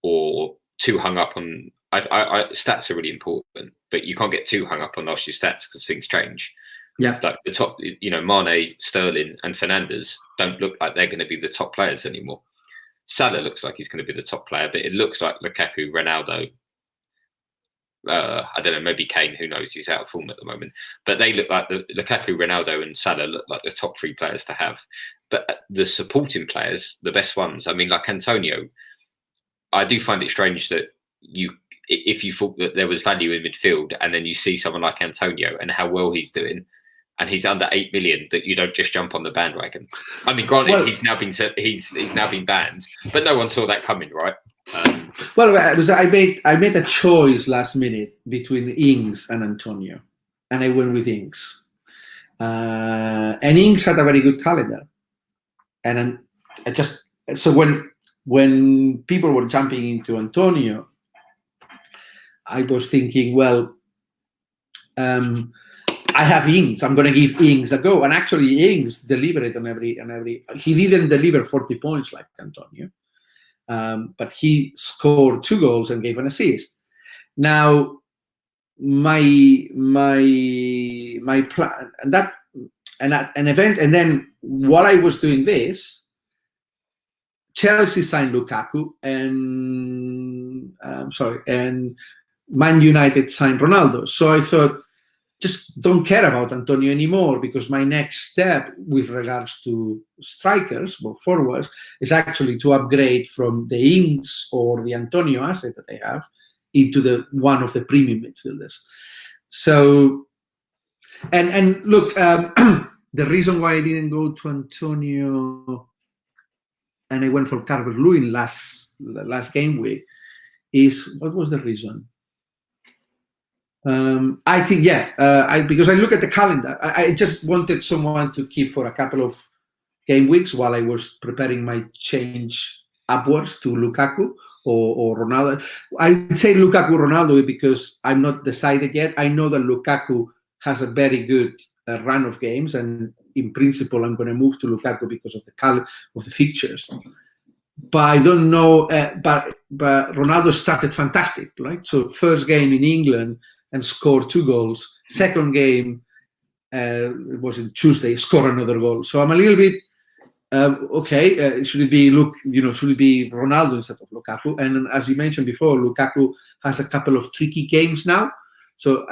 or too hung up on stats are really important, but you can't get too hung up on last year's stats because things change. Yeah. Like the top, Mane, Sterling and Fernandes don't look like they're going to be the top players anymore. Salah looks like he's going to be the top player, but it looks like Lukaku, Ronaldo, I don't know, maybe Kane, who knows, he's out of form at the moment. But they look like Lukaku, Ronaldo and Salah look like the top three players to have. But the supporting players, the best ones, I mean, like Antonio, I do find it strange that if you thought that there was value in midfield and then you see someone like Antonio and how well he's doing, and he's under 8 million, that you don't just jump on the bandwagon. I mean, granted, he's now been banned, but no one saw that coming, right? I made a choice last minute between Ings and Antonio, and I went with Ings. And Ings had a very good calendar, and when people were jumping into Antonio, I was thinking, well, I have Ings. I'm going to give Ings a go. And actually, Ings delivered on every. He didn't deliver 40 points like Antonio, but he scored 2 goals and gave an assist. Now, my plan an event, and then while I was doing this, Chelsea signed Lukaku, and Man United signed Ronaldo. So I thought, just don't care about Antonio anymore, because my next step with regards to strikers or forwards is actually to upgrade from the Ings or the Antonio asset that I have into one of the premium midfielders. So, and look, the reason why I didn't go to Antonio and I went for Calvert-Lewin last game week is, what was the reason? I think, because I look at the calendar, I just wanted someone to keep for a couple of game weeks while I was preparing my change upwards to Lukaku or Ronaldo. I'd say Lukaku, Ronaldo, because I'm not decided yet. I know that Lukaku has a very good run of games, and in principle, I'm going to move to Lukaku because of the fixtures. But I don't know. But Ronaldo started fantastic, right? So first game in England and scored 2 goals. Second game, it was on Tuesday, scored another goal. So I'm a little bit should it be Ronaldo instead of Lukaku? And as you mentioned before, Lukaku has a couple of tricky games now. So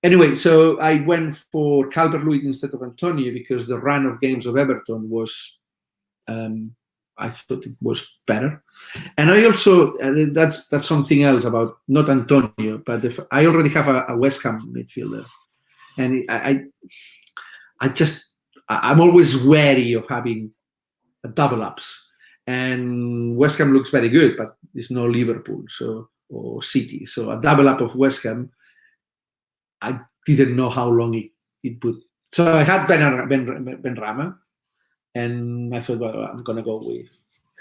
anyway, so I went for Calvert-Lewin instead of Antonio because the run of games of Everton was, I thought it was better. And I also, that's something else about not Antonio, but I already have a West Ham midfielder, and I'm always wary of having a double ups. And West Ham looks very good, but it's no Liverpool or City. So a double up of West Ham, I didn't know how long it would. So I had Ben Rama, and I thought, well, I'm going to go with.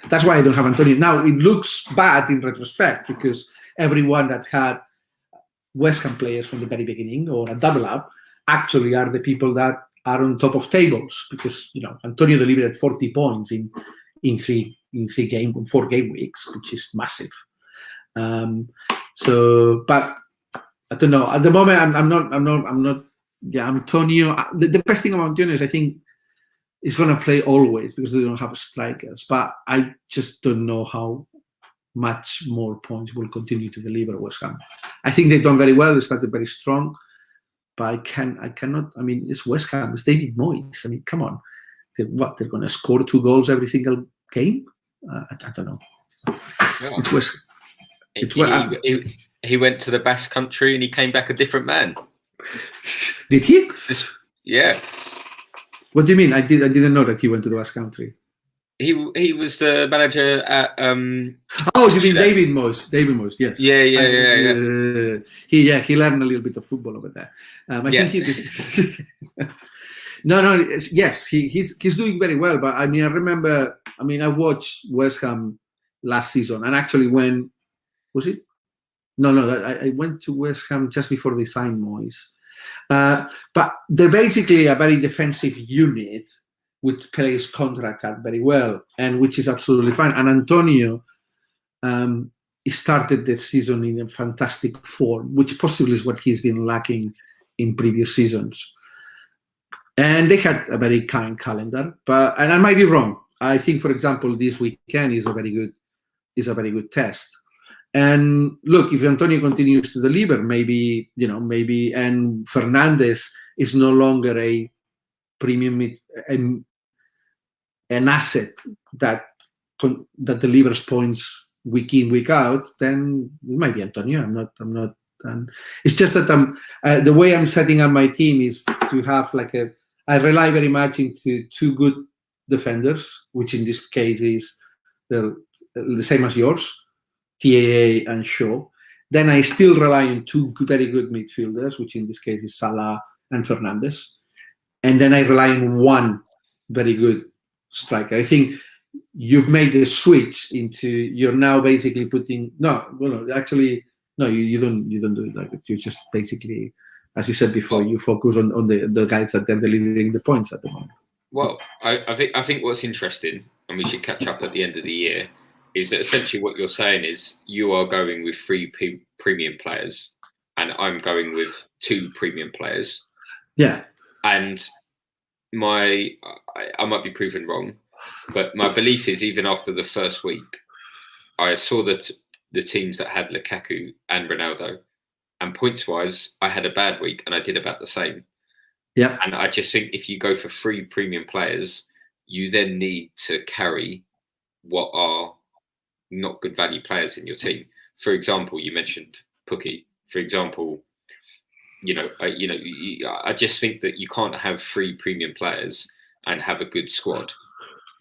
That's why I don't have Antonio. Now, it looks bad in retrospect because everyone that had West Ham players from the very beginning or a double up actually are the people that are on top of tables, because Antonio delivered 40 points in 4 game weeks, which is massive. But I don't know. At the moment, I'm not. Yeah, Antonio. The best thing about Antonio is I think he's going to play always because they don't have strikers. But I just don't know how much more points will continue to deliver West Ham. I think they've done very well. They started very strong. But I cannot. I mean, it's West Ham. It's David Moyes. I mean, come on. They're going to score 2 goals every single game? I don't know. Yeah. It's West. He went to the Basque Country and he came back a different man. Did he? Yeah. What do you mean? I didn't know that he went to the Basque Country. He was the manager at. Oh, you mean David Moyes? David Moyes, yes. Yeah. He learned a little bit of football over there. I think he did. No. Yes, he's doing very well. But I mean, I watched West Ham last season, and actually, when was it? No. I went to West Ham just before they signed Moyes. But they're basically a very defensive unit, which plays counter-attack very well, and which is absolutely fine. And Antonio started the season in a fantastic form, which possibly is what he's been lacking in previous seasons. And they had a very kind calendar, and I might be wrong. I think, for example, this weekend is a very good test. And look, if Antonio continues to deliver, maybe, and Fernandes is no longer a premium, an asset that delivers points week in, week out, then it might be Antonio. I'm not. It's just that the way I'm setting up my team is to have I rely very much into two good defenders, which in this case is the same as yours, TAA and Shaw. Then I still rely on two very good midfielders, which in this case is Salah and Fernandes. And then I rely on one very good striker. I think you've made the switch into, you're now basically putting, you don't do it like that. You just basically, as you said before, you focus on the guys that they're delivering the points at the moment. Well, I think what's interesting, and we should catch up at the end of the year, is that essentially what you're saying is you are going with 3 premium players and I'm going with 2 premium players. Yeah. And I might be proven wrong, but my belief is even after the first week, I saw that the teams that had Lukaku and Ronaldo, and points-wise, I had a bad week and I did about the same. Yeah. And I just think if you go for 3 premium players, you then need to carry what are not good value players in your team. For example, you mentioned Pukki. For example, I just think that you can't have 3 premium players and have a good squad.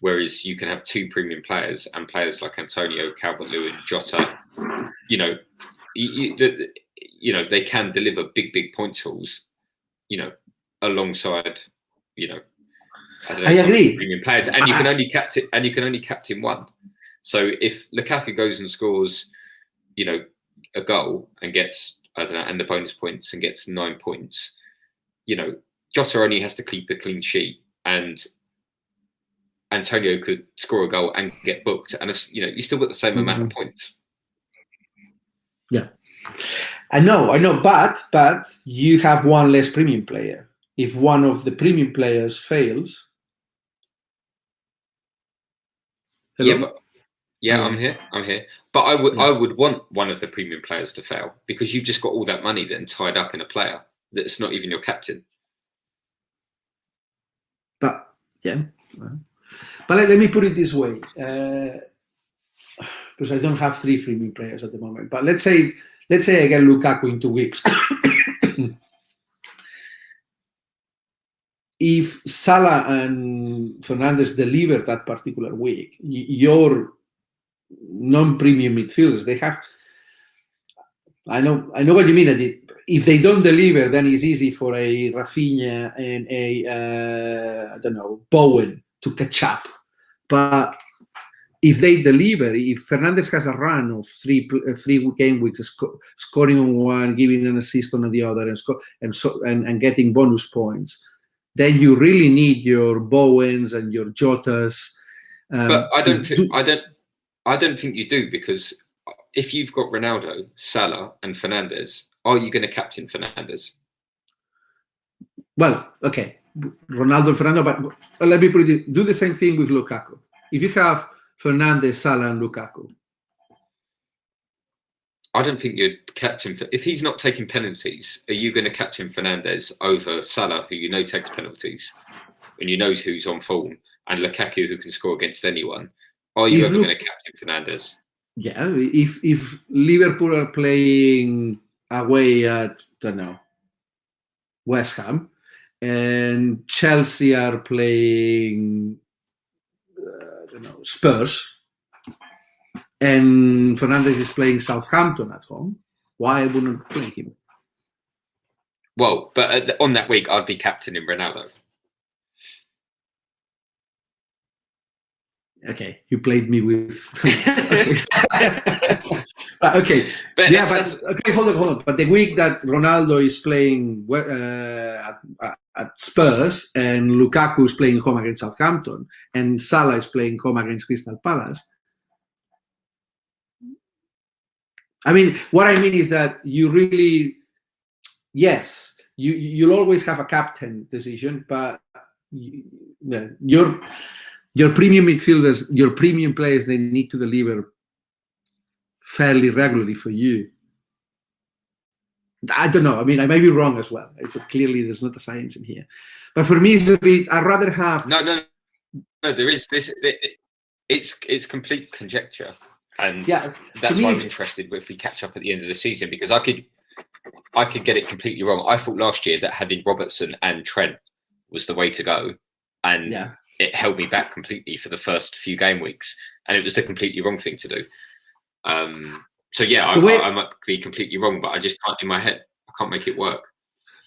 Whereas you can have 2 premium players and players like Antonio, Calvert-Lewin, Jota, they can deliver big points hauls, alongside, I agree. Premium players, and you can only captain one. So if Lukaku goes and scores, a goal and gets, and the bonus points and gets 9 points, Jota only has to keep a clean sheet, and Antonio could score a goal and get booked, and you still got the same amount of points. Yeah, I know, but you have one less premium player. If one of the premium players fails, hello? I'm here. But I would want one of the premium players to fail, because you've just got all that money then tied up in a player that's not even your captain. But yeah. But let me put it this way, because I don't have 3 premium players at the moment. But let's say I get Lukaku in 2 weeks. If Salah and Fernandes deliver that particular week, your non-premium midfielders, they have. I know what you mean. If they don't deliver, then it's easy for a Rafinha and a Bowen to catch up. But if they deliver, if Fernandes has a run of 3 game weeks, scoring on one, giving an assist on the other, and getting bonus points, then you really need your Bowens and your Jotas. But I don't think you do, because if you've got Ronaldo, Salah, and Fernandes, are you going to captain Fernandes? Well, okay, Ronaldo, but let me put it. Do the same thing with Lukaku. If you have Fernandes, Salah, and Lukaku, I don't think you'd captain. If he's not taking penalties, are you going to captain Fernandes over Salah, who takes penalties, and who's on form, and Lukaku, who can score against anyone? Are you ever going to captain Fernandes? Yeah, if Liverpool are playing away at West Ham, and Chelsea are playing, I don't know, Spurs, and Fernandes is playing Southampton at home, why wouldn't play him? Well, but on that week, I'd be captaining Ronaldo. Okay, you played me with. Okay, but yeah, but okay, hold on. But the week that Ronaldo is playing at Spurs and Lukaku is playing home against Southampton and Salah is playing home against Crystal Palace. I mean, what I mean is that you really, yes, you'll always have a captain decision, but your premium midfielders, your premium players, they need to deliver fairly regularly for you. I don't know. I mean, I may be wrong as well. Clearly, there's not a science in here. But for me, it's a bit. I'd rather have. No. There is this. It's complete conjecture, and yeah, that's why I'm interested if we catch up at the end of the season, because I could get it completely wrong. I thought last year that having Robertson and Trent was the way to go, and it held me back completely for the first few game weeks, and it was the completely wrong thing to do. So yeah, I might be completely wrong, but I just can't in my head. I can't make it work.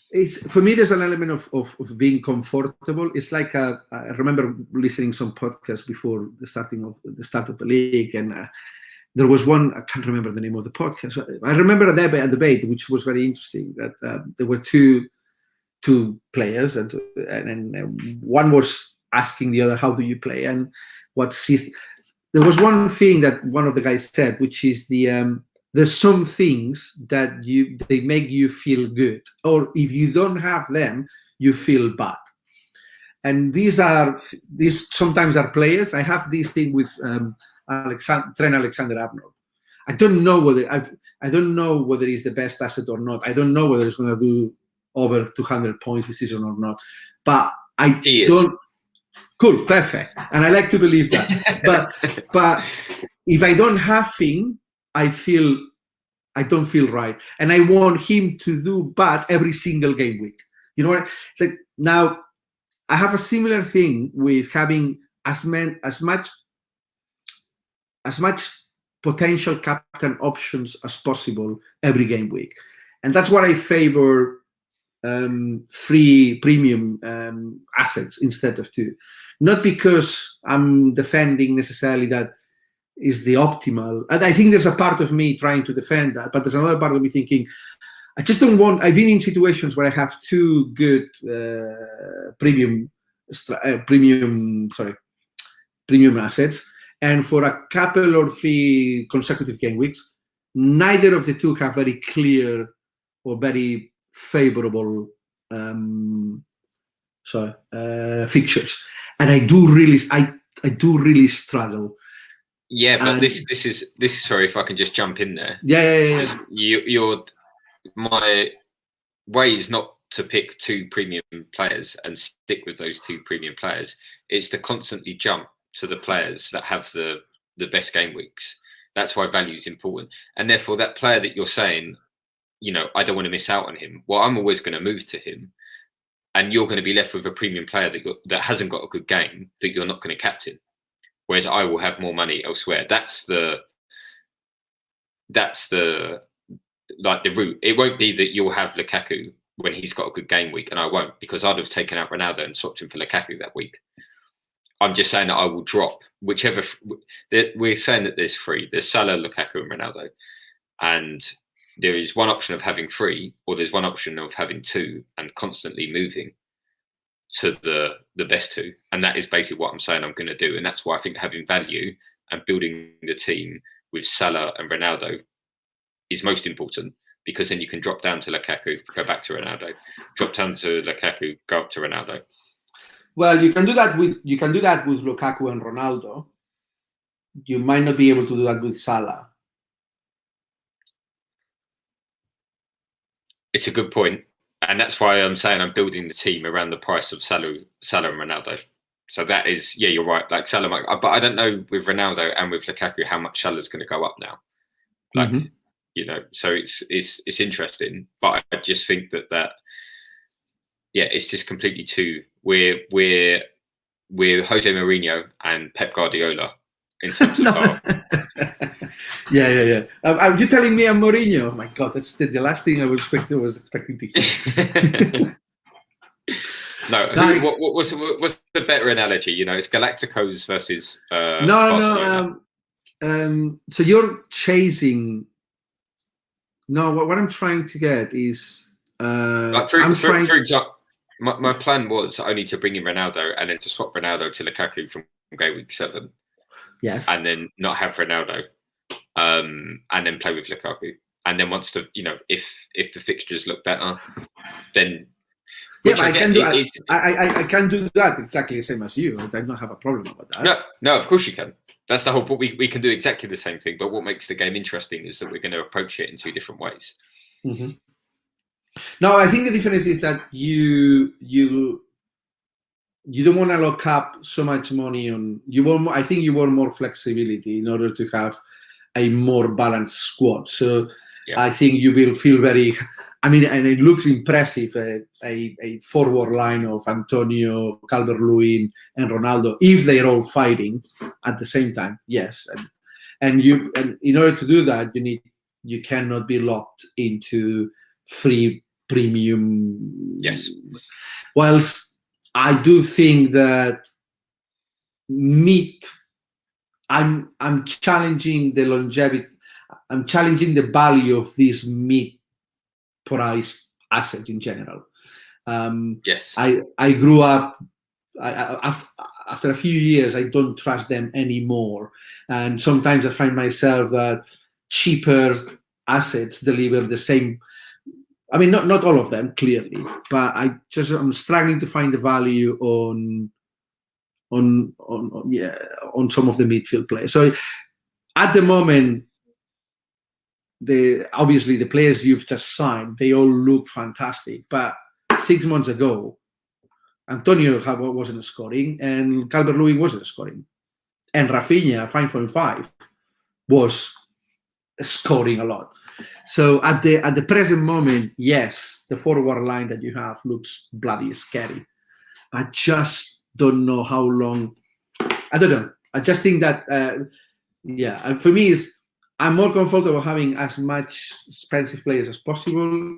It's for me. There's an element of being comfortable. It's like I remember listening to some podcasts before the start of the league, and there was one. I can't remember the name of the podcast. I remember a debate which was very interesting. That there were two players, and one was asking the other, "How do you play?" and there was one thing that one of the guys said, which is there's some things that they make you feel good, or if you don't have them, you feel bad. And these sometimes are players. I have this thing with Trent Alexander-Arnold. I don't know whether he's the best asset or not. I don't know whether he's going to do over 200 points this season or not. But He is. Cool, perfect, and I like to believe that. but if I don't have him, I don't feel right, and I want him to do bad every single game week. You know what? It's like now I have a similar thing with having as much potential captain options as possible every game week, and that's what I favor. 3 premium assets instead of 2, not because I'm defending necessarily that is the optimal. And I think there's a part of me trying to defend that, but there's another part of me thinking I just don't want. I've been in situations where I have 2 good premium assets, and for a couple or 3 consecutive game weeks, neither of the 2 have very clear or very favorable fixtures, and I do really struggle. Yeah, but this is sorry if I can just jump in there. Yeah. My way is not to pick 2 premium players and stick with those 2 premium players. It's to constantly jump to the players that have the best game weeks. That's why value is important, and therefore that player that you're saying, I don't want to miss out on him. Well, I'm always going to move to him, and you're going to be left with a premium player that hasn't got a good game that you're not going to captain. Whereas I will have more money elsewhere. That's the route. It won't be that you'll have Lukaku when he's got a good game week, and I won't, because I'd have taken out Ronaldo and swapped him for Lukaku that week. I'm just saying that I will drop whichever. We're saying that there's 3. There's Salah, Lukaku, and Ronaldo, and there is one option of having 3, or there's one option of having 2 and constantly moving to the best 2. And that is basically what I'm saying I'm going to do. And that's why I think having value and building the team with Salah and Ronaldo is most important, because then you can drop down to Lukaku, go back to Ronaldo, drop down to Lukaku, go up to Ronaldo. Well, you can do that with Lukaku and Ronaldo. You might not be able to do that with Salah. It's a good point, and that's why I'm saying I'm building the team around the price of Salah and Ronaldo. So that is, yeah, you're right. Like Salah, but I don't know with Ronaldo and with Lukaku how much Salah's going to go up now. Like, so it's interesting, but I just think that it's just completely two. We're Jose Mourinho and Pep Guardiola in terms of our. Yeah. Are you telling me I'm Mourinho? Oh my God, that's the last thing I was expecting to hear. No, what's the better analogy? You know, it's Galacticos versus Barcelona. So you're chasing. No, what I'm trying to get is. For example, my plan was only to bring in Ronaldo and then to swap Ronaldo to Lukaku from Gameweek 7. Yes. And then not have Ronaldo, and then play with Lukaku. And then once if the fixtures look better, then. Yeah, but I can do that exactly the same as you. I don't have a problem about that. No, of course you can. That's the whole point. We can do exactly the same thing, but what makes the game interesting is that we're going to approach it in two different ways. Mm-hmm. No, I think the difference is that you don't want to lock up so much money on. I think you want more flexibility in order to have a more balanced squad. So I think you will feel very. I mean, and it looks impressive, a forward line of Antonio, Calvert-Lewin, and Ronaldo, if they're all fighting at the same time. Yes, and in order to do that, you cannot be locked into 3 premium. Yes. Whilst I do think that I'm challenging the longevity. I'm challenging the value of these mid-priced assets in general. Yes. I grew up. After a few years, I don't trust them anymore, and sometimes I find myself that cheaper assets deliver the same. I mean, not all of them clearly, but I'm struggling to find the value on some of the midfield players. So at the moment, obviously the players you've just signed, they all look fantastic. But 6 months ago, Antonio wasn't scoring, and Calvert-Lewin wasn't scoring, and Rafinha 5.5 was scoring a lot. So at the present moment, yes, the forward line that you have looks bloody scary. I just don't know how long. I don't know. I just think that and for me I'm more comfortable having as much expensive players as possible,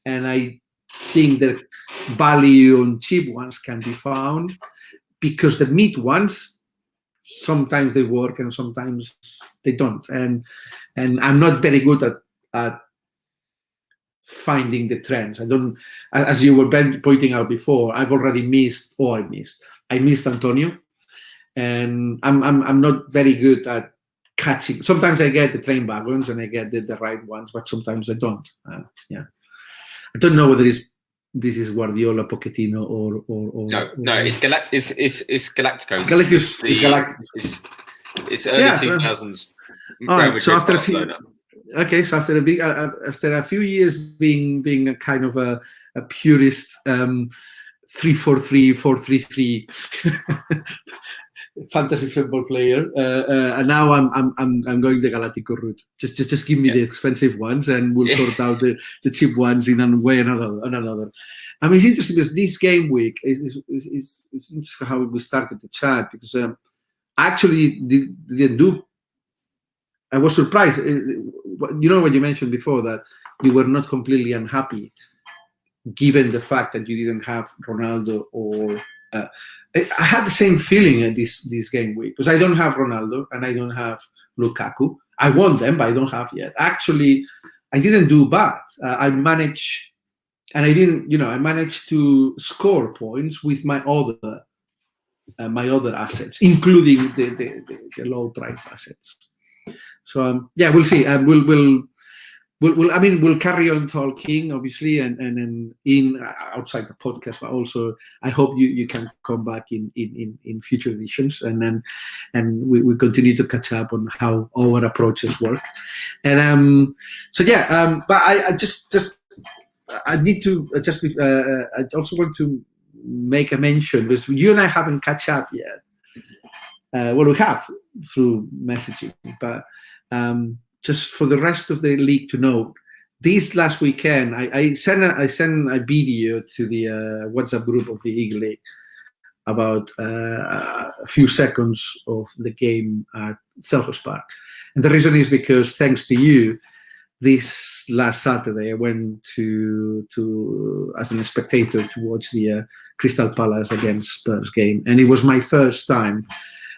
and I think that value on cheap ones can be found, because the mid ones sometimes they work and sometimes they don't, and I'm not very good at finding the trends. I don't, as you were pointing out before, I missed Antonio, and I'm not very good at catching. Sometimes I get the train wagons and I get the right ones, but sometimes I don't. I don't know whether this is Guardiola, Pochettino, or no. It's Galacticos. It's early 2000s. All right. So after a few years being a kind of a purist 3-4-3, 4-3-3 fantasy football player, and now I'm going the Galactico route. Just give me the expensive ones, and we'll sort out the cheap ones in one way or another. I mean, it's interesting because this game week is how we started the chat, because I actually didn't do. I was surprised. You know what you mentioned before, that you were not completely unhappy, given the fact that you didn't have Ronaldo or. I had the same feeling at this game week, because I don't have Ronaldo and I don't have Lukaku. I want them, but I don't have yet. Actually, I didn't do bad. I managed to score points with my other assets, including the low price assets. So we'll see. We'll carry on talking, obviously, and in outside the podcast, but also I hope you can come back in future editions, and we continue to catch up on how our approaches work. And but I need to I also want to make a mention, because you and I haven't catch up yet. Well, we have through messaging, but just for the rest of the league to know, this last weekend, I sent a video to the WhatsApp group of the Eagle League about a few seconds of the game at Selhurst Park. And the reason is because, thanks to you, this last Saturday I went to as a spectator to watch the Crystal Palace against Spurs game, and it was my first time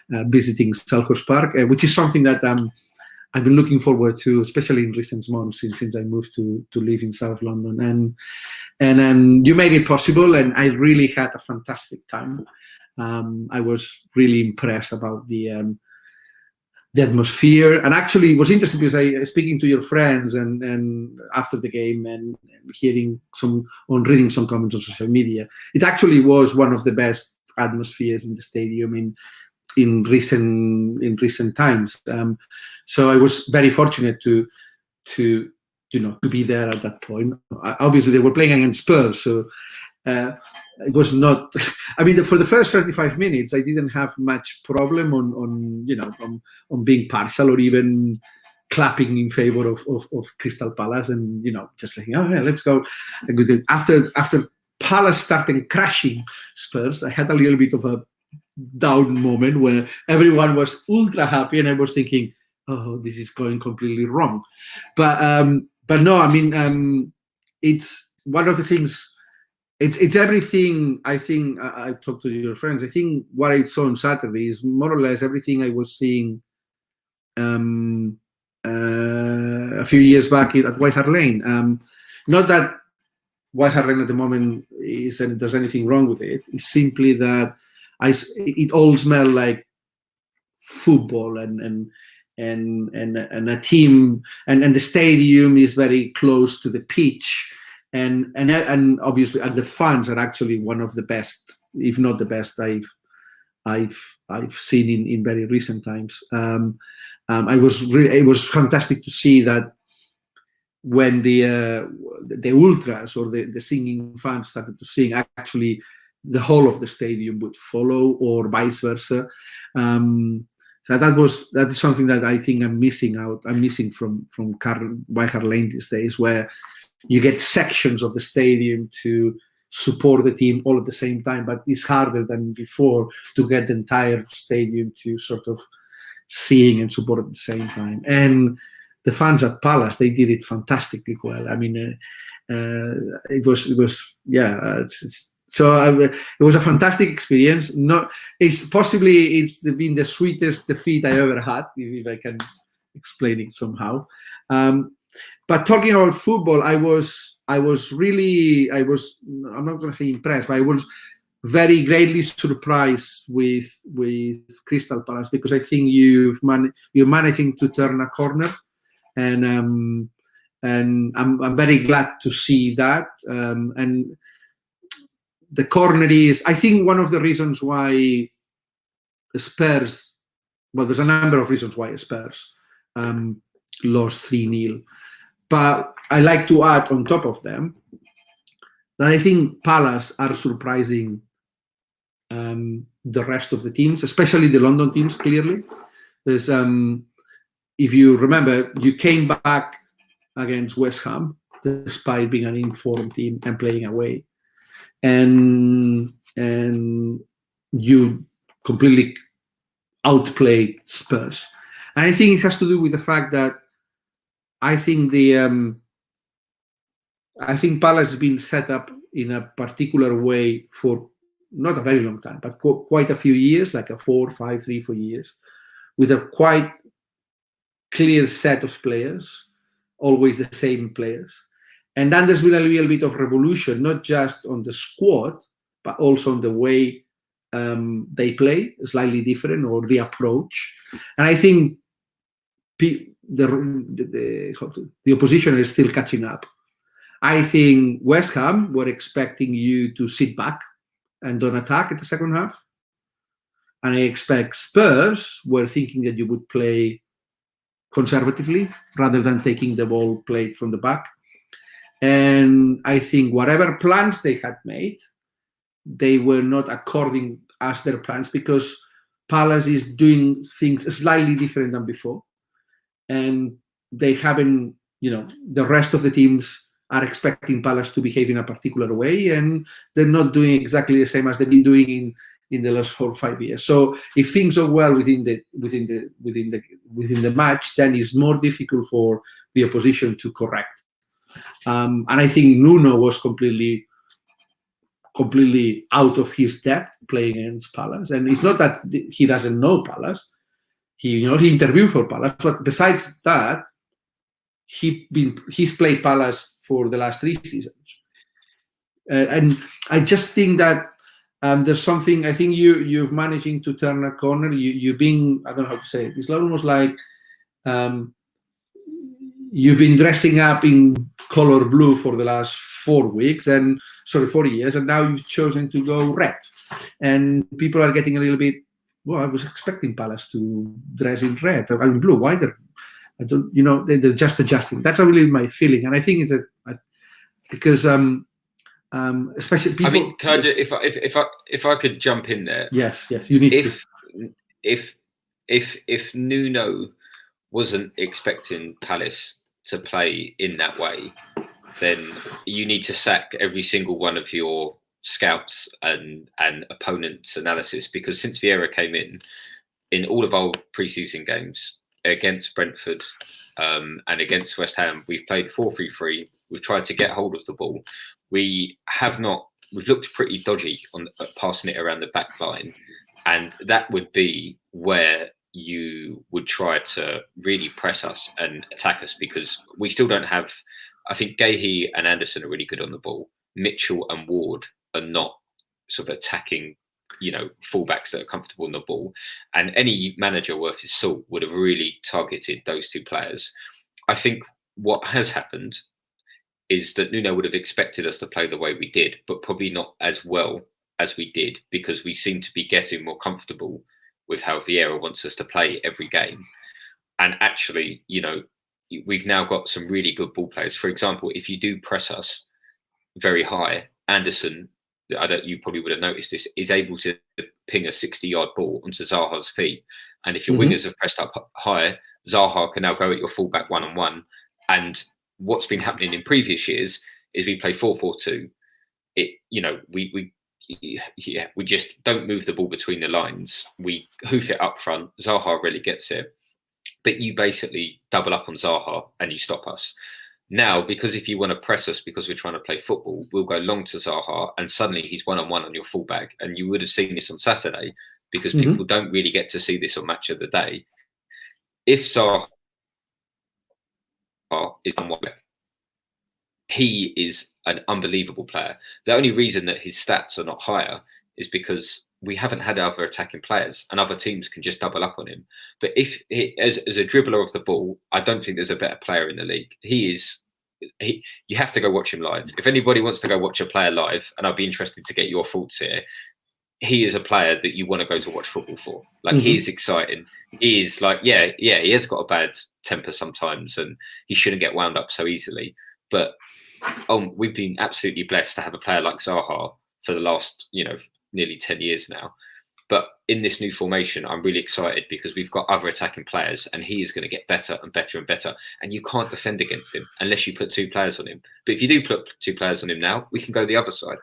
visiting Selhurst Park, which is something that I've been looking forward to, especially in recent months since I moved to live in South London. And you made it possible, and I really had a fantastic time. I was really impressed about the atmosphere, and actually it was interesting because I speaking to your friends and after the game and reading some comments on social media, it actually was one of the best atmospheres in the stadium in recent times. So I was very fortunate to be there at that point. Obviously they were playing against Spurs, so it was not. I mean, for the first 35 minutes, I didn't have much problem on being partial or even clapping in favor of Crystal Palace, and just saying, oh yeah, let's go. After Palace started crashing Spurs, I had a little bit of a down moment where everyone was ultra happy, and I was thinking, oh, this is going completely wrong. But no, I mean, it's one of the things. It's everything. I think I talked to your friends. I think what I saw on Saturday is more or less everything I was seeing a few years back at White Hart Lane. Not that White Hart Lane at the moment there's anything wrong with it. It's simply that it all smelled like football and a team, and the stadium is very close to the pitch. And obviously, the fans are actually one of the best, if not the best, I've seen in very recent times. It was fantastic to see that when the ultras or the singing fans started to sing, actually the whole of the stadium would follow, or vice versa. So that is something that I think I'm missing from White Hart Lane these days, where you get sections of the stadium to support the team all at the same time, but it's harder than before to get the entire stadium to sort of sing and support at the same time. And the fans at Palace, they did it fantastically well. I mean, it was it was a fantastic experience. It's been the sweetest defeat I ever had, if I can explain it somehow. But talking about football, I'm not going to say impressed, but I was very greatly surprised with Crystal Palace, because I think you're managing to turn a corner, and I'm very glad to see that. And the corner is, I think, one of the reasons why Spurs. Well, there's a number of reasons why Spurs lost 3-0. But I like to add on top of them that I think Palace are surprising the rest of the teams, especially the London teams, clearly. There's, if you remember, you came back against West Ham despite being an informed team and playing away. And you completely outplayed Spurs. And I think it has to do with the fact that I think Palace has been set up in a particular way for not a very long time, but quite a few years, like 4 years, with a quite clear set of players, always the same players. And then there's been a little bit of revolution, not just on the squad, but also on the way they play, slightly different, or the approach. And I think the opposition is still catching up. I think West Ham were expecting you to sit back and don't attack at the second half. And I expect Spurs were thinking that you would play conservatively rather than taking the ball played from the back. And I think whatever plans they had made, they were not according as their plans, because Palace is doing things slightly different than before. And they haven't the rest of the teams are expecting Palace to behave in a particular way, and they're not doing exactly the same as they've been doing in the last 4 or 5 years. So if things go well within the match, then it's more difficult for the opposition to correct. And I think Nuno was completely out of his depth playing against Palace. And it's not that he doesn't know Palace. He interviewed for Palace, but besides that, he's played Palace for the last 3 seasons. And I just think that there's something. I think you've managing to turn a corner. You've been, I don't know how to say it. It's almost like you've been dressing up in color blue for the last 4 years, and now you've chosen to go red. And people are getting a little bit, well, I was expecting Palace to dress in red. I mean blue. Why they're just adjusting. That's really my feeling, and I think it's because especially people. I mean, can I if I could jump in there? Yes, you need to. If Nuno wasn't expecting Palace to play in that way, then you need to sack every single one of your scouts and opponents' analysis, because since Vieira came in all of our pre-season games against Brentford and against West Ham, we've played 4-3-3. We've tried to get hold of the ball. We've looked pretty dodgy on passing it around the back line, and that would be where you would try to really press us and attack us, because we still don't have. I think Gameweek and Anderson are really good on the ball. Mitchell and Ward are not sort of attacking, fullbacks that are comfortable on the ball. And any manager worth his salt would have really targeted those 2 players. I think what has happened is that Nuno would have expected us to play the way we did, but probably not as well as we did, because we seem to be getting more comfortable with how Vieira wants us to play every game. And actually, we've now got some really good ball players. For example, if you do press us very high, Anderson, you probably would have noticed this, is able to ping a 60-yard ball onto Zaha's feet. And if your wingers have pressed up high, Zaha can now go at your fullback one-on-one. And what's been happening in previous years is we play 4-4-2. We just don't move the ball between the lines. We hoof it up front. Zaha really gets it. But you basically double up on Zaha and you stop us. Now, because if you want to press us because we're trying to play football, we'll go long to Zaha and suddenly he's one-on-one on your fullback. And you would have seen this on Saturday, because people don't really get to see this on Match of the Day. If Zaha is one-on-one, he is an unbelievable player. The only reason that his stats are not higher is because we haven't had other attacking players, and other teams can just double up on him. But if as a dribbler of the ball, I don't think there's a better player in the league. You have to go watch him live. If anybody wants to go watch a player live, and I'd be interested to get your thoughts here, he is a player that you want to go to watch football for. Like, he's exciting. He is like, he has got a bad temper sometimes, and he shouldn't get wound up so easily. But we've been absolutely blessed to have a player like Zaha for the last, nearly 10 years now. But in this new formation, I'm really excited because we've got other attacking players, and he is going to get better and better and better. And you can't defend against him unless you put 2 players on him. But if you do put 2 players on him now, we can go the other side.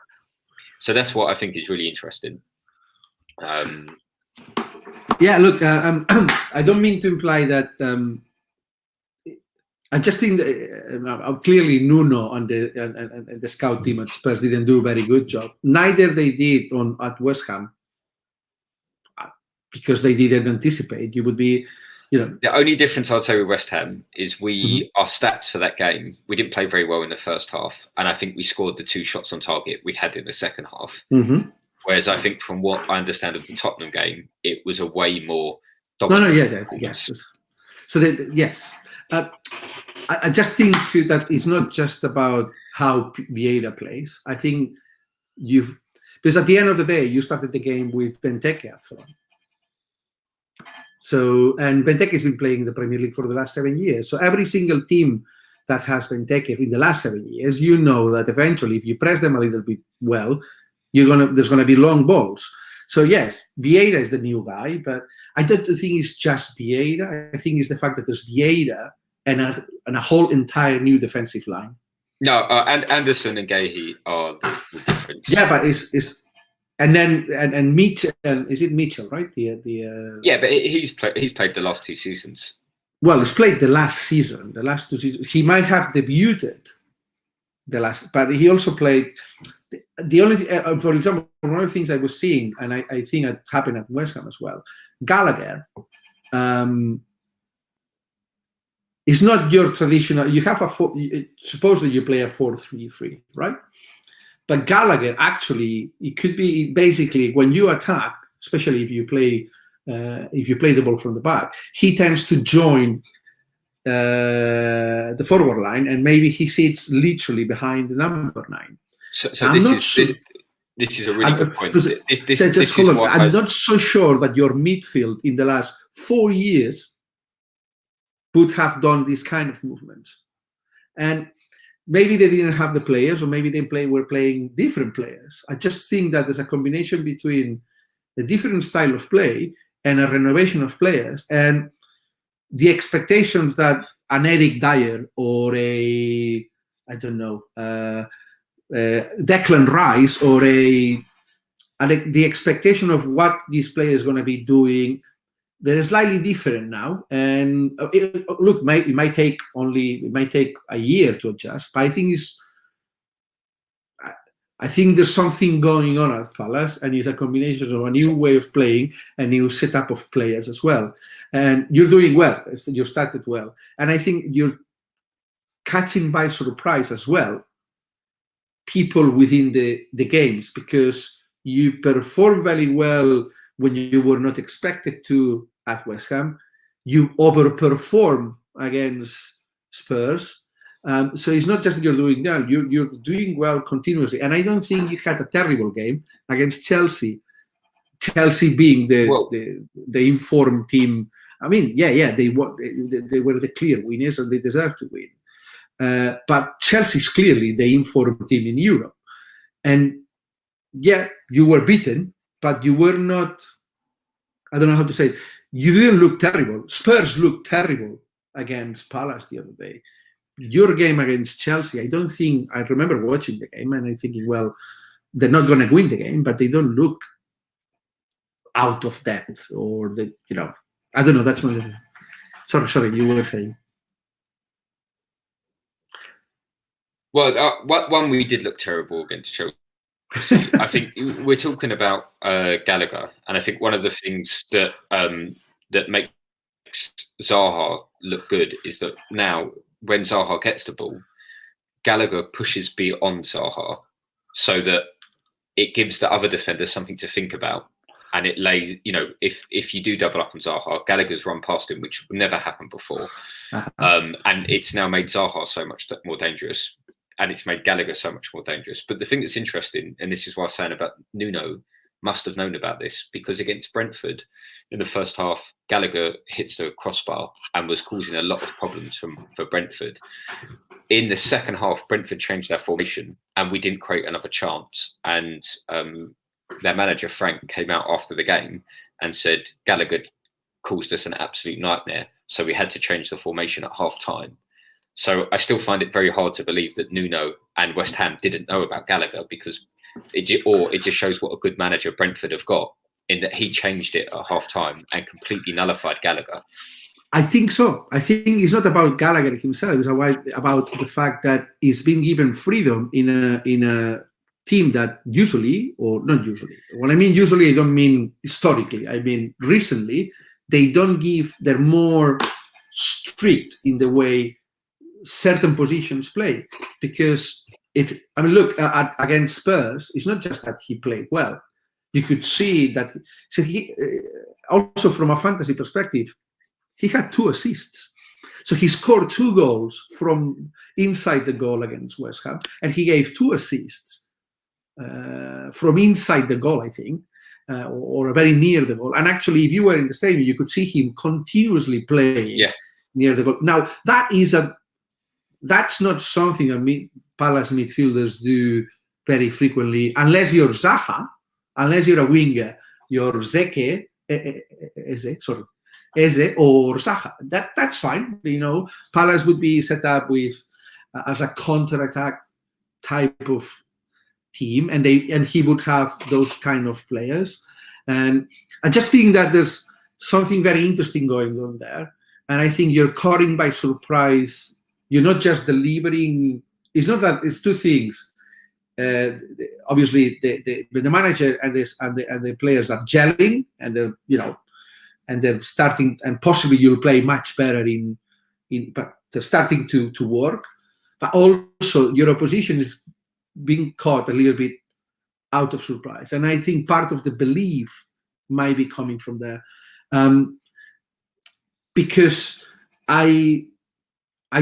So that's what I think is really interesting. Yeah, look, I don't mean to imply that. I just think that, clearly Nuno and the scout team at Spurs didn't do a very good job. Neither they did at West Ham, because they didn't anticipate. You would be, The only difference I'd say with West Ham is our stats for that game, we didn't play very well in the first half, and I think we scored the 2 shots on target we had in the second half. Whereas I think, from what I understand of the Tottenham game, it was a way more dominant. Yes. So yes. I just think too that it's not just about how Vieira plays. I think because at the end of the day, you started the game with Benteke up front. So, and Benteke has been playing in the Premier League for the last 7 years. So every single team that has Benteke in the last 7 years, that eventually, if you press them a little bit well, there's gonna be long balls. So yes, Vieira is the new guy, but I don't think it's just Vieira. I think it's the fact that there's Vieira and a whole entire new defensive line. No, and Anderson and Gahey are the difference. Yeah, but it's and Mitchell, is it Mitchell, right? Yeah, but he's played the last 2 seasons. Well, he's played the last 2 seasons. He might have debuted the last, but he also played. The only, for example, one of the things I was seeing, and I think it happened at West Ham as well. Gallagher is not your traditional. You have supposedly you play a 4-3-3, right? But Gallagher actually, it could be basically when you attack, especially if you play the ball from the back, he tends to join the forward line, and maybe he sits literally behind the number 9. So this is a really good point. I'm not so sure that your midfield in the last 4 years would have done this kind of movements. And maybe they didn't have the players, or maybe they were playing different players. I just think that there's a combination between the different style of play and a renovation of players, and the expectations that an Eric Dyer or a, I don't know, Declan Rice or the expectation of what this player is going to be doing, they're slightly different now. And look, it might take a year to adjust, but I think there's something going on at Palace, and it's a combination of a new way of playing, a new setup of players as well. And you're doing well. You started well, and I think you're catching by surprise as well people within the games, because you perform very well when you were not expected to at West Ham. You overperform against Spurs. So it's not just that you're doing well, you're doing well continuously. And I don't think you had a terrible game against Chelsea. Chelsea being the informed team. I mean, they were the clear winners and they deserve to win. But Chelsea's clearly the informed team in Europe. And yeah, you were beaten, but you were not, I don't know how to say it, you didn't look terrible. Spurs looked terrible against Palace the other day. Your game against Chelsea, I remember watching the game and I'm thinking, well, they're not going to win the game, but they don't look out of depth, or I don't know. That's my. Sorry, you were saying. Well, one, we did look terrible against Chelsea. I think we're talking about Gallagher, and I think one of the things that makes Zaha look good is that now when Zaha gets the ball, Gallagher pushes beyond Zaha, so that it gives the other defender something to think about. And it lays, if you do double up on Zaha, Gallagher's run past him, which never happened before. And it's now made Zaha so much more dangerous. And it's made Gallagher so much more dangerous. But the thing that's interesting, and this is what I was saying about Nuno, must have known about this, because against Brentford, in the first half, Gallagher hits the crossbar and was causing a lot of problems for Brentford. In the second half, Brentford changed their formation and we didn't create another chance. And their manager, Frank, came out after the game and said, Gallagher caused us an absolute nightmare. So we had to change the formation at half time. So I still find it very hard to believe that Nuno and West Ham didn't know about Gallagher, because it just shows what a good manager Brentford have got, in that he changed it at half time and completely nullified Gallagher. I think so. I think it's not about Gallagher himself. It's about the fact that he's been given freedom in a team that usually, or not usually. When I mean usually, I don't mean historically. I mean recently, they're more strict in the way certain positions play, because look against Spurs, it's not just that he played well. You could see that. So he also, from a fantasy perspective, he had 2 assists. So he scored 2 goals from inside the goal against West Ham, and he gave 2 assists from inside the goal, I think, or very near the goal. And actually, if you were in the stadium, you could see him continuously playing near the goal. Now, that's not something that Palace midfielders do very frequently, unless you're Zaha, unless you're a winger, you're Zeke, Eze or Zaha. That's fine. You know, Palace would be set up with as a counter-attack type of team, and he would have those kind of players. And I just think that there's something very interesting going on there. And I think you're caught in by surprise. You're not just delivering. It's not that. It's two things. Obviously, the manager and the players are gelling, and they're starting, and possibly you'll play much better but they're starting to work. But also, your opposition is being caught a little bit out of surprise, and I think part of the belief might be coming from there, because I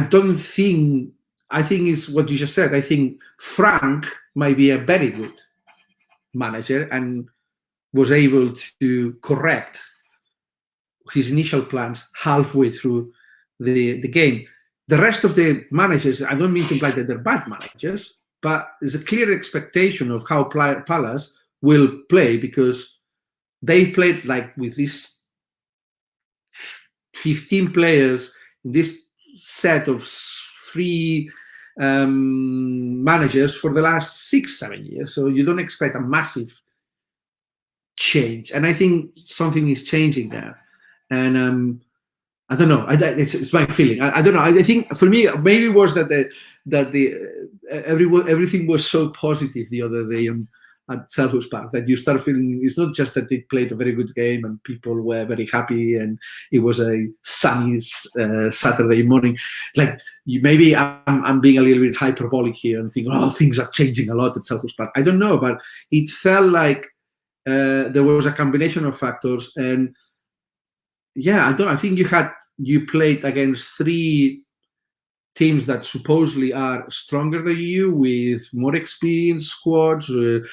don't think. I think it's what you just said. I think Frank might be a very good manager and was able to correct his initial plans halfway through the game. The rest of the managers, I don't mean to imply that they're bad managers, but there's a clear expectation of how Palace will play, because they played like with these 15 players in this set of 3 managers for the last 6-7 years. So you don't expect a massive change. And I think something is changing there. And I don't know. It's my feeling. I don't know. I think for me, maybe it was that everything was so positive the other day at Selhurst Park that you start feeling it's not just that they played a very good game and people were very happy and it was a sunny Saturday morning. Like maybe I'm being a little bit hyperbolic here and thinking, oh, things are changing a lot at Selhurst Park. I don't know, but it felt like there was a combination of factors. And yeah, I think you played against 3 teams that supposedly are stronger than you, with more experienced squads, with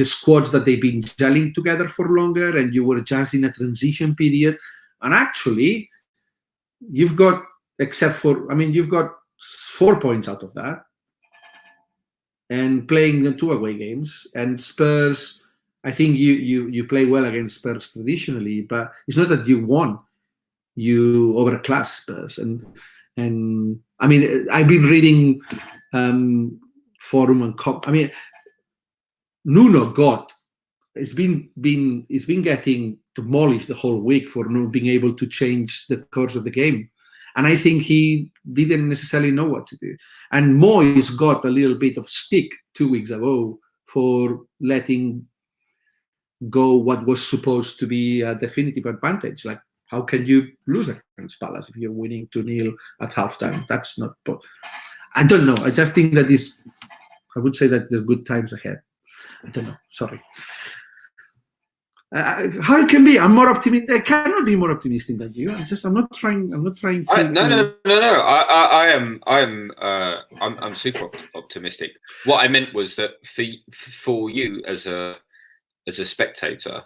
squads that they've been gelling together for longer, and you were just in a transition period. And actually, you've got 4 points out of that, and playing the 2 away games. And Spurs, I think you play well against Spurs traditionally, but it's not that you won. You overclass Spurs, and I mean, I've been reading forum and Nuno it's been getting demolished the whole week for not being able to change the course of the game, and I think he didn't necessarily know what to do. And Moyes got a little bit of stick 2 weeks ago for letting go what was supposed to be a definitive advantage. Like, how can you lose against Palace if you're winning 2-0 at halftime? That's not. I don't know. I just think that I would say that there are good times ahead. I don't know. Sorry. How it can be? I'm more optimistic. I cannot be more optimistic than you. I'm not trying to. No. I'm super optimistic. What I meant was that for you as a spectator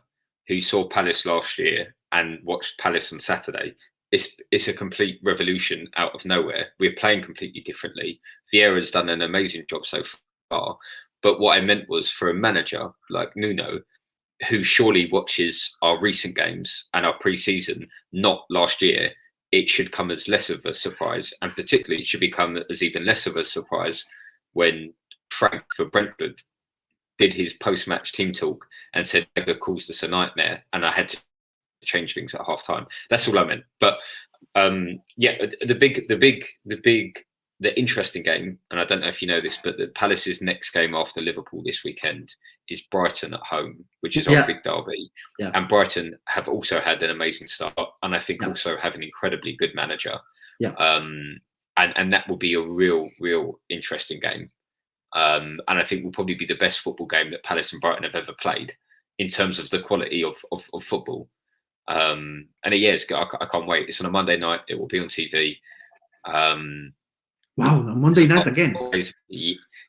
who saw Palace last year and watched Palace on Saturday, it's a complete revolution out of nowhere. We're playing completely differently. Vieira's done an amazing job so far. But what I meant was, for a manager like Nuno, who surely watches our recent games and our pre-season, not last year, it should come as less of a surprise. And particularly it should become as even less of a surprise when Frank for Brentford did his post-match team talk and said Wenger caused us a nightmare and I had to change things at half time. That's all I meant. But the interesting game, and I don't know if you know this, but the Palace's next game after Liverpool this weekend is Brighton at home, which is our big derby. Yeah. And Brighton have also had an amazing start, and I think also have an incredibly good manager. Yeah. And that will be a real interesting game. And I think will probably be the best football game that Palace and Brighton have ever played in terms of the quality of football. And I can't wait. It's on a Monday night. It will be on TV. Wow, on Monday night again.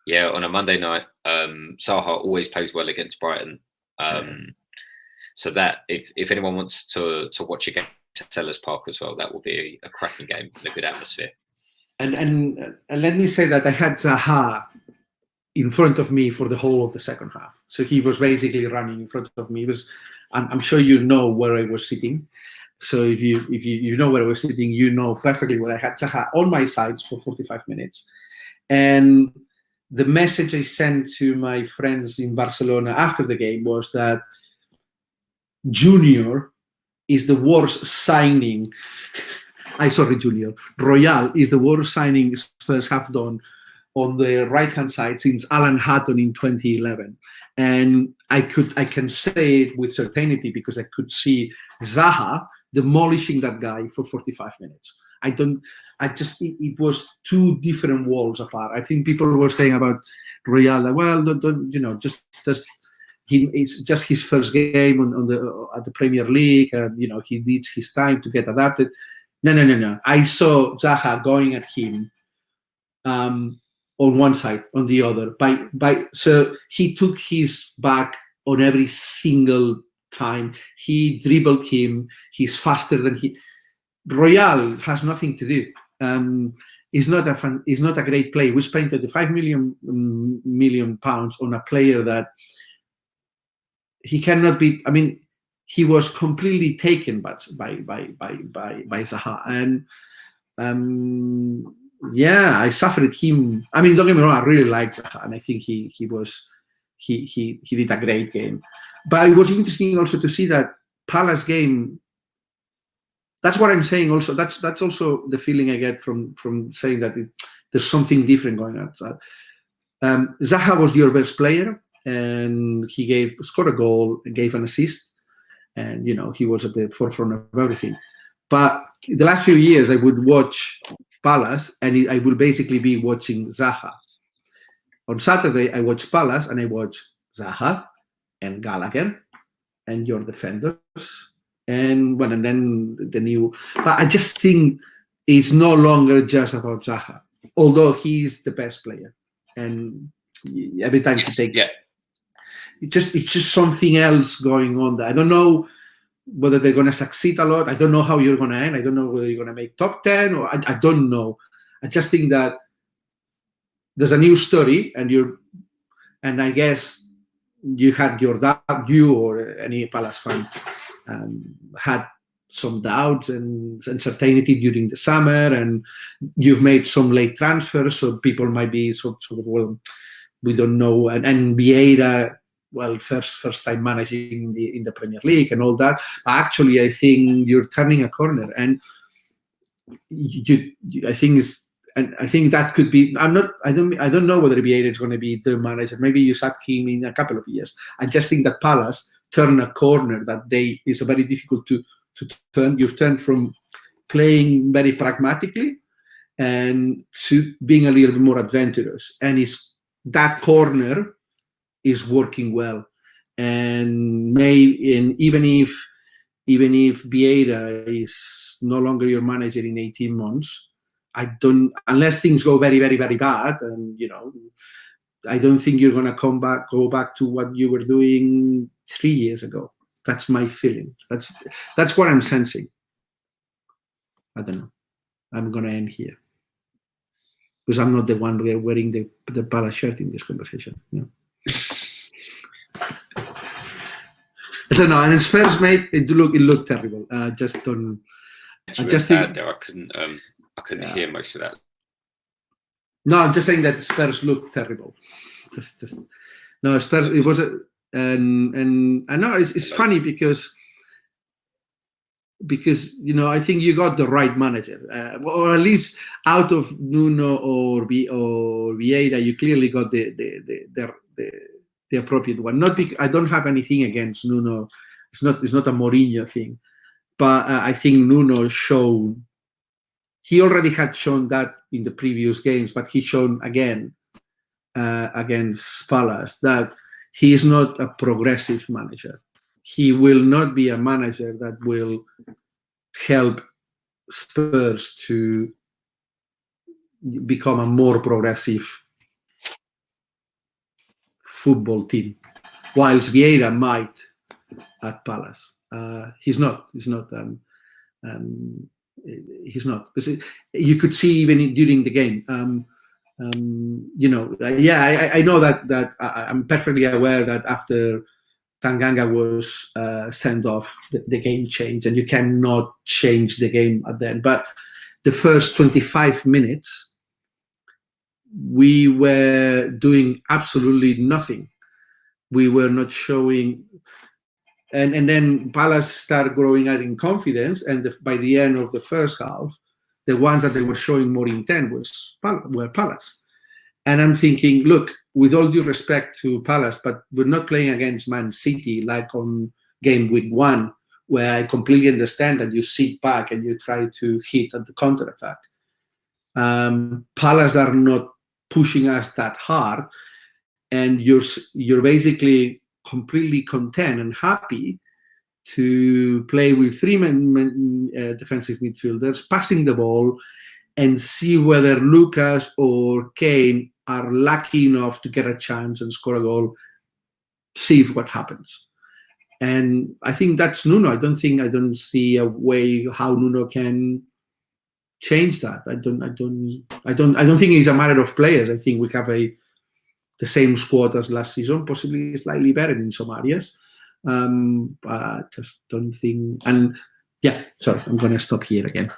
Yeah, on a Monday night. Zaha always plays well against Brighton. So that if anyone wants to watch a game at Selhurst Park as well, that will be a cracking game and a good atmosphere. And let me say that I had Zaha in front of me for the whole of the second half. So he was basically running in front of me. I'm sure you know where I was sitting. So if you know where I was sitting, you know perfectly where I had Zaha on my sides for 45 minutes. And the message I sent to my friends in Barcelona after the game was that Junior is the worst signing. Junior. Royal is the worst signing Spurs have done on the right-hand side since Alan Hutton in 2011. And I can say it with certainty because I could see Zaha demolishing that guy for 45 minutes. It was two different worlds apart. I think people were saying about Royal, like, well, it's just his first game at the Premier League, and he needs his time to get adapted. No. I saw Zaha going at him on one side, on the other. So he took his back on every single time. He dribbled him. He's faster than he. Royal has nothing to do. He's not a great player. We spent £5 million on a player that he cannot be. I mean, he was completely taken by Zaha, and I suffered him. I mean, don't get me wrong, I really liked Zaha, and I think he did a great game. But it was interesting also to see that Palace game. That's what I'm saying. Also, that's also the feeling I get from saying that there's something different going on. So, Zaha was your best player, and he scored a goal, gave an assist, and he was at the forefront of everything. But the last few years, I would watch Palace, and I would basically be watching Zaha. On Saturday, I watch Palace, and I watch Zaha and Gallagher and your defenders, and then the new. But I just think it's no longer just about Zaha, although he's the best player, and every time he takes. Yeah. It's just something else going on there. I don't know whether they're going to succeed a lot. I don't know how you're going to end. I don't know whether you're going to make top 10 or I don't know. I just think that there's a new story, and I guess you had you or any Palace fan had some doubts and uncertainty during the summer, and you've made some late transfers, so people might be sort of, well, we don't know. And Vieira, well, first time managing in the Premier League and all that. Actually, I think you're turning a corner, and I think that could be. I don't know whether Vieira is going to be the manager. Maybe you sack him in a couple of years. I just think that Palace turn a corner that is very difficult to turn. You've turned from playing very pragmatically and to being a little bit more adventurous, and that corner is working well. And even if Vieira is no longer your manager in 18 months, unless things go very, very, very bad, and I don't think you're going to go back to what you were doing 3 years ago. That's my feeling. That's what I'm sensing. I don't know. I'm going to end here because I'm not the one wearing the Palace shirt in this conversation. I don't know. And Spurs, mate, it looked terrible. I couldn't hear most of that. No, I'm just saying that Spurs looked terrible. No, Spurs. It was and I know it's funny because I think you got the right manager, or at least out of Nuno or Vieira, you clearly got the appropriate one. Not because I don't have anything against Nuno. It's not a Mourinho thing, but I think Nuno showed. He already had shown that in the previous games, but he shown again against Palace that he is not a progressive manager. He will not be a manager that will help Spurs to become a more progressive football team, whilst Vieira might at Palace. He's not. He's not. Because you could see even during the game. I know that I'm perfectly aware that after Tanganga was sent off, the game changed, and you cannot change the game at the end. But the first 25 minutes, we were doing absolutely nothing. We were not showing, and then Palace started growing out in confidence, and by the end of the first half, the ones that they were showing more intent were Palace. And I'm thinking, look, with all due respect to Palace, but we're not playing against Man City like on Gameweek 1, where I completely understand that you sit back and you try to hit at the counter-attack. Palace are not pushing us that hard, and you're basically completely content and happy to play with three defensive midfielders, passing the ball, and see whether Lucas or Kane are lucky enough to get a chance and score a goal, see what happens. And I think that's Nuno. I don't see a way how Nuno can change that. I don't think it's a matter of players. I think we have the same squad as last season, possibly slightly better in some areas. But just don't think. And yeah, sorry, I'm going to stop here again.